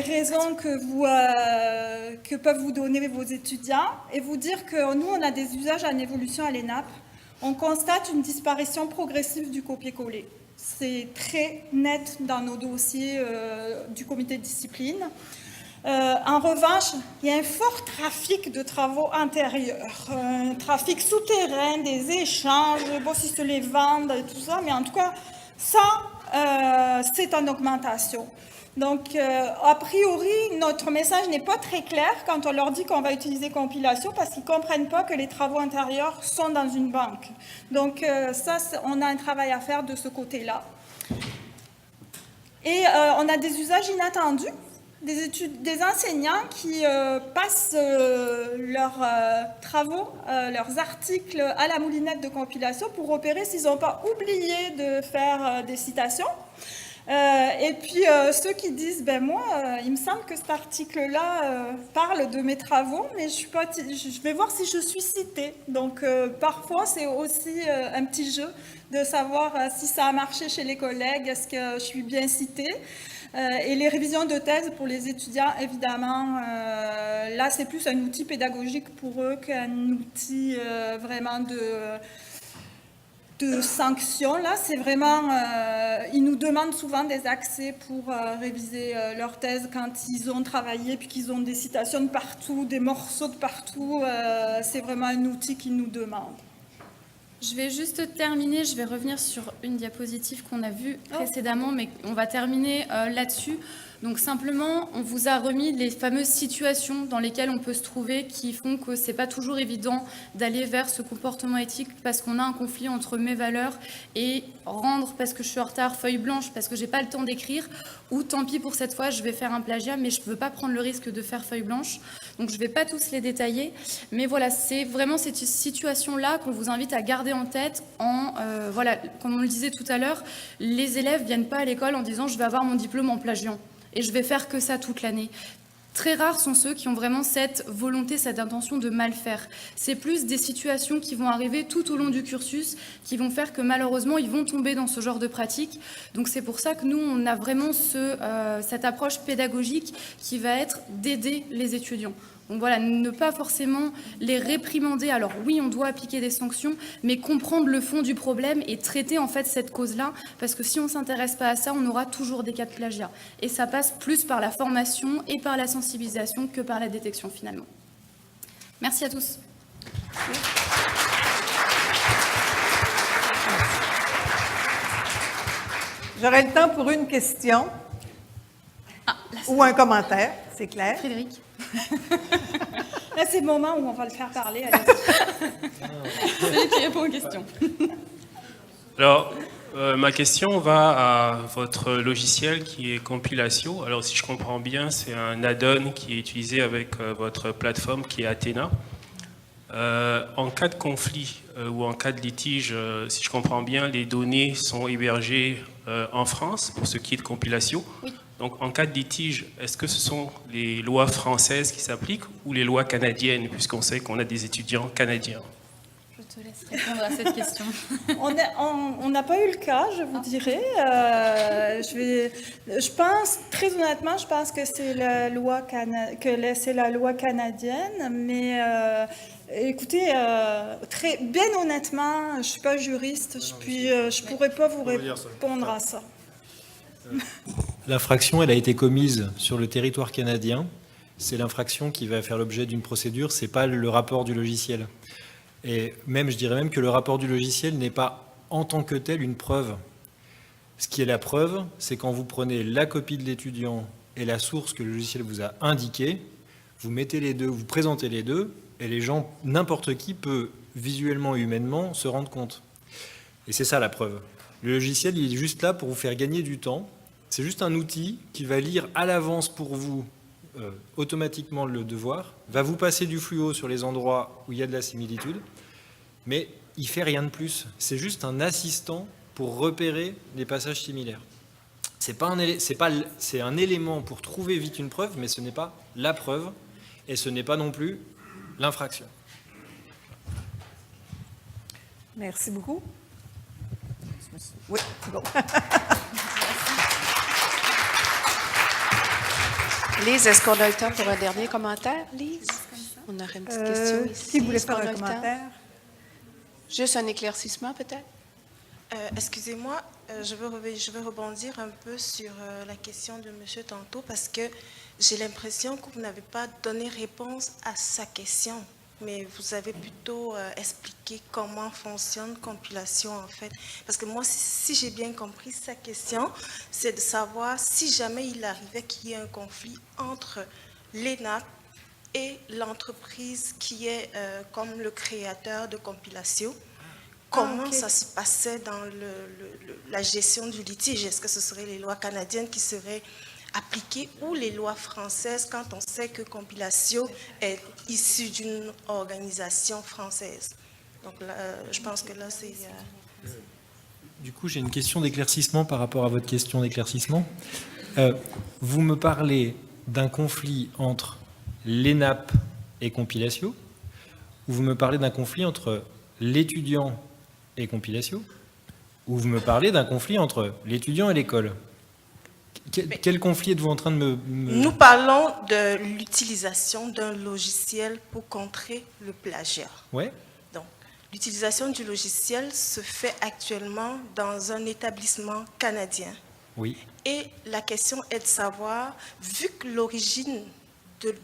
raisons que peuvent vous donner vos étudiants et vous dire que nous, on a des usages en évolution à l'ENAP. On constate une disparition progressive du copier-coller. C'est très net dans nos dossiers du comité de discipline. En revanche, il y a un fort trafic de travaux antérieurs, un trafic souterrain, des échanges, bon, si se les vendent et tout ça, mais en tout cas, ça, c'est en augmentation. Donc, a priori, notre message n'est pas très clair quand on leur dit qu'on va utiliser compilation parce qu'ils ne comprennent pas que les travaux antérieurs sont dans une banque. Donc, ça, on a un travail à faire de ce côté-là. Et on a des usages inattendus, des enseignants qui passent leurs travaux, leurs articles à la moulinette de compilation pour repérer s'ils n'ont pas oublié de faire des citations. Et puis ceux qui disent, moi, il me semble que cet article-là parle de mes travaux, mais je vais voir si je suis citée. Donc parfois, c'est aussi un petit jeu de savoir si ça a marché chez les collègues, est-ce que je suis bien citée. Et les révisions de thèse pour les étudiants, évidemment, là, c'est plus un outil pédagogique pour eux qu'un outil vraiment de sanction. Là, c'est vraiment... ils nous demandent souvent des accès pour réviser leur thèse quand ils ont travaillé puis qu'ils ont des citations de partout, des morceaux de partout. C'est vraiment un outil qu'ils nous demandent. Je vais juste terminer, je vais revenir sur une diapositive qu'on a vue précédemment, mais on va terminer là-dessus. Donc simplement, on vous a remis les fameuses situations dans lesquelles on peut se trouver qui font que c'est pas toujours évident d'aller vers ce comportement éthique parce qu'on a un conflit entre mes valeurs et rendre parce que je suis en retard feuille blanche parce que j'ai pas le temps d'écrire, ou tant pis pour cette fois, je vais faire un plagiat mais je veux pas prendre le risque de faire feuille blanche. Donc je vais pas tous les détailler, mais voilà, c'est vraiment cette situation-là qu'on vous invite à garder en tête voilà, comme on le disait tout à l'heure, les élèves viennent pas à l'école en disant je vais avoir mon diplôme en plagiant et je vais faire que ça toute l'année. Très rares sont ceux qui ont vraiment cette volonté, cette intention de mal faire. C'est plus des situations qui vont arriver tout au long du cursus, qui vont faire que malheureusement, ils vont tomber dans ce genre de pratique. Donc c'est pour ça que nous, on a vraiment cette approche pédagogique qui va être d'aider les étudiants. Donc voilà, ne pas forcément les réprimander. Alors oui, on doit appliquer des sanctions, mais comprendre le fond du problème et traiter en fait cette cause-là, parce que si on ne s'intéresse pas à ça, on aura toujours des cas de plagiat. Et ça passe plus par la formation et par la sensibilisation que par la détection finalement. Merci à tous. J'aurai le temps pour une question ou un commentaire, c'est clair. Frédéric. Là, c'est le moment où on va le faire parler. C'est lui qui répond aux questions. Alors, ma question va à votre logiciel qui est Compilatio. Alors, si je comprends bien, c'est un add-on qui est utilisé avec votre plateforme qui est Athena. En cas de conflit ou en cas de litige, si je comprends bien, les données sont hébergées en France pour ce qui est de Compilatio. Oui. Donc, en cas de litige, est-ce que ce sont les lois françaises qui s'appliquent ou les lois canadiennes, puisqu'on sait qu'on a des étudiants canadiens? Je te laisse répondre à cette question. On n'a pas eu le cas, je vous dirais. Je pense, très honnêtement, je pense que c'est la loi canadienne, mais écoutez, bien honnêtement, je ne suis pas juriste, je ne pourrais pas vous répondre à ça. L'infraction, elle a été commise sur le territoire canadien. C'est l'infraction qui va faire l'objet d'une procédure, ce n'est pas le rapport du logiciel. Et même, je dirais même que le rapport du logiciel n'est pas en tant que tel une preuve. Ce qui est la preuve, c'est quand vous prenez la copie de l'étudiant et la source que le logiciel vous a indiquée, vous mettez les deux, vous présentez les deux, et les gens, n'importe qui peut visuellement et humainement se rendre compte. Et c'est ça la preuve. Le logiciel, il est juste là pour vous faire gagner du temps. C'est juste un outil qui va lire à l'avance pour vous automatiquement le devoir, va vous passer du fluo sur les endroits où il y a de la similitude, mais il ne fait rien de plus. C'est juste un assistant pour repérer les passages similaires. C'est un élément pour trouver vite une preuve, mais ce n'est pas la preuve, et ce n'est pas non plus l'infraction. Merci beaucoup. Oui, c'est bon. Lise, est-ce qu'on a le temps pour un dernier commentaire, Lise? On aurait une petite question ici. Qui voulait Est-ce faire qu'on a un le temps? commentaire? Juste un éclaircissement, peut-être? Excusez-moi, je veux rebondir un peu sur la question de monsieur tantôt parce que j'ai l'impression que vous n'avez pas donné réponse à sa question, mais vous avez plutôt expliqué comment fonctionne compilation en fait. Parce que moi, si j'ai bien compris sa question, c'est de savoir si jamais il arrivait qu'il y ait un conflit entre l'ENAP et l'entreprise qui est comme le créateur de compilation. Comment ça se passait dans la gestion du litige? Est-ce que ce seraient les lois canadiennes qui seraient appliquées ou les lois françaises quand on sait que Compilatio est issue d'une organisation française? Donc là, je pense que là, c'est... Du coup, j'ai une question d'éclaircissement par rapport à votre question d'éclaircissement. Vous me parlez d'un conflit entre l'ENAP et Compilatio, ou vous me parlez d'un conflit entre l'étudiant et Compilatio, ou vous me parlez d'un conflit entre l'étudiant et l'école? Quel conflit êtes-vous en train de me... Nous parlons de l'utilisation d'un logiciel pour contrer le plagiat. Ouais. Donc, l'utilisation du logiciel se fait actuellement dans un établissement canadien. Oui. Et la question est de savoir, vu que l'origine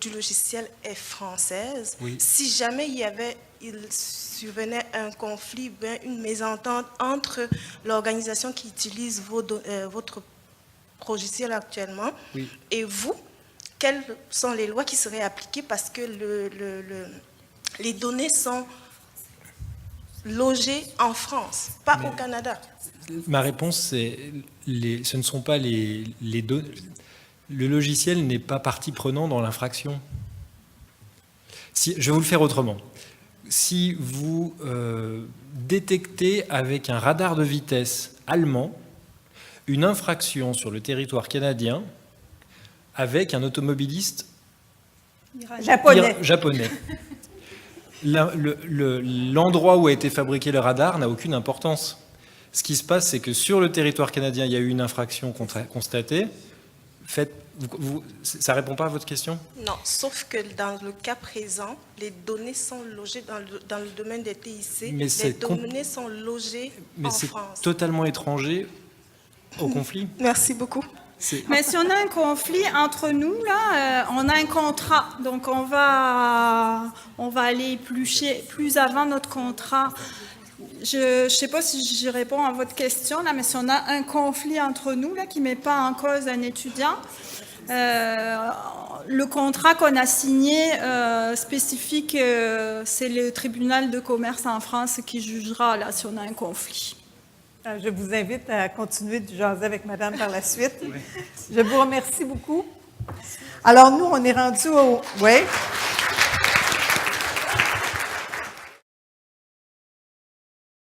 du logiciel est française, oui, si jamais il survenait un conflit, bien une mésentente entre l'organisation qui utilise votre logiciel actuellement. Oui. Et vous, quelles sont les lois qui seraient appliquées parce que les données sont logées en France, pas au Canada? Ma réponse, c'est ce ne sont pas les données. Le logiciel n'est pas partie prenante dans l'infraction. Je vais vous le faire autrement. Si vous détectez avec un radar de vitesse allemand une infraction sur le territoire canadien avec un automobiliste japonais. L'endroit où a été fabriqué le radar n'a aucune importance. Ce qui se passe, c'est que sur le territoire canadien, il y a eu une infraction constatée. Ça ne répond pas à votre question? Non, sauf que dans le cas présent, les données sont logées dans le domaine des TIC. Les données sont logées en France. Mais c'est totalement étranger au conflit. Merci beaucoup. Mais si on a un conflit entre nous, là, on a un contrat. Donc, on va aller plus avant notre contrat. Je ne sais pas si je réponds à votre question, là, mais si on a un conflit entre nous là, qui ne met pas en cause un étudiant, le contrat qu'on a signé spécifique, c'est le tribunal de commerce en France qui jugera là, si on a un conflit. Je vous invite à continuer de jaser avec madame par la suite. Oui. Je vous remercie beaucoup. Alors, nous, on est rendu au... Oui.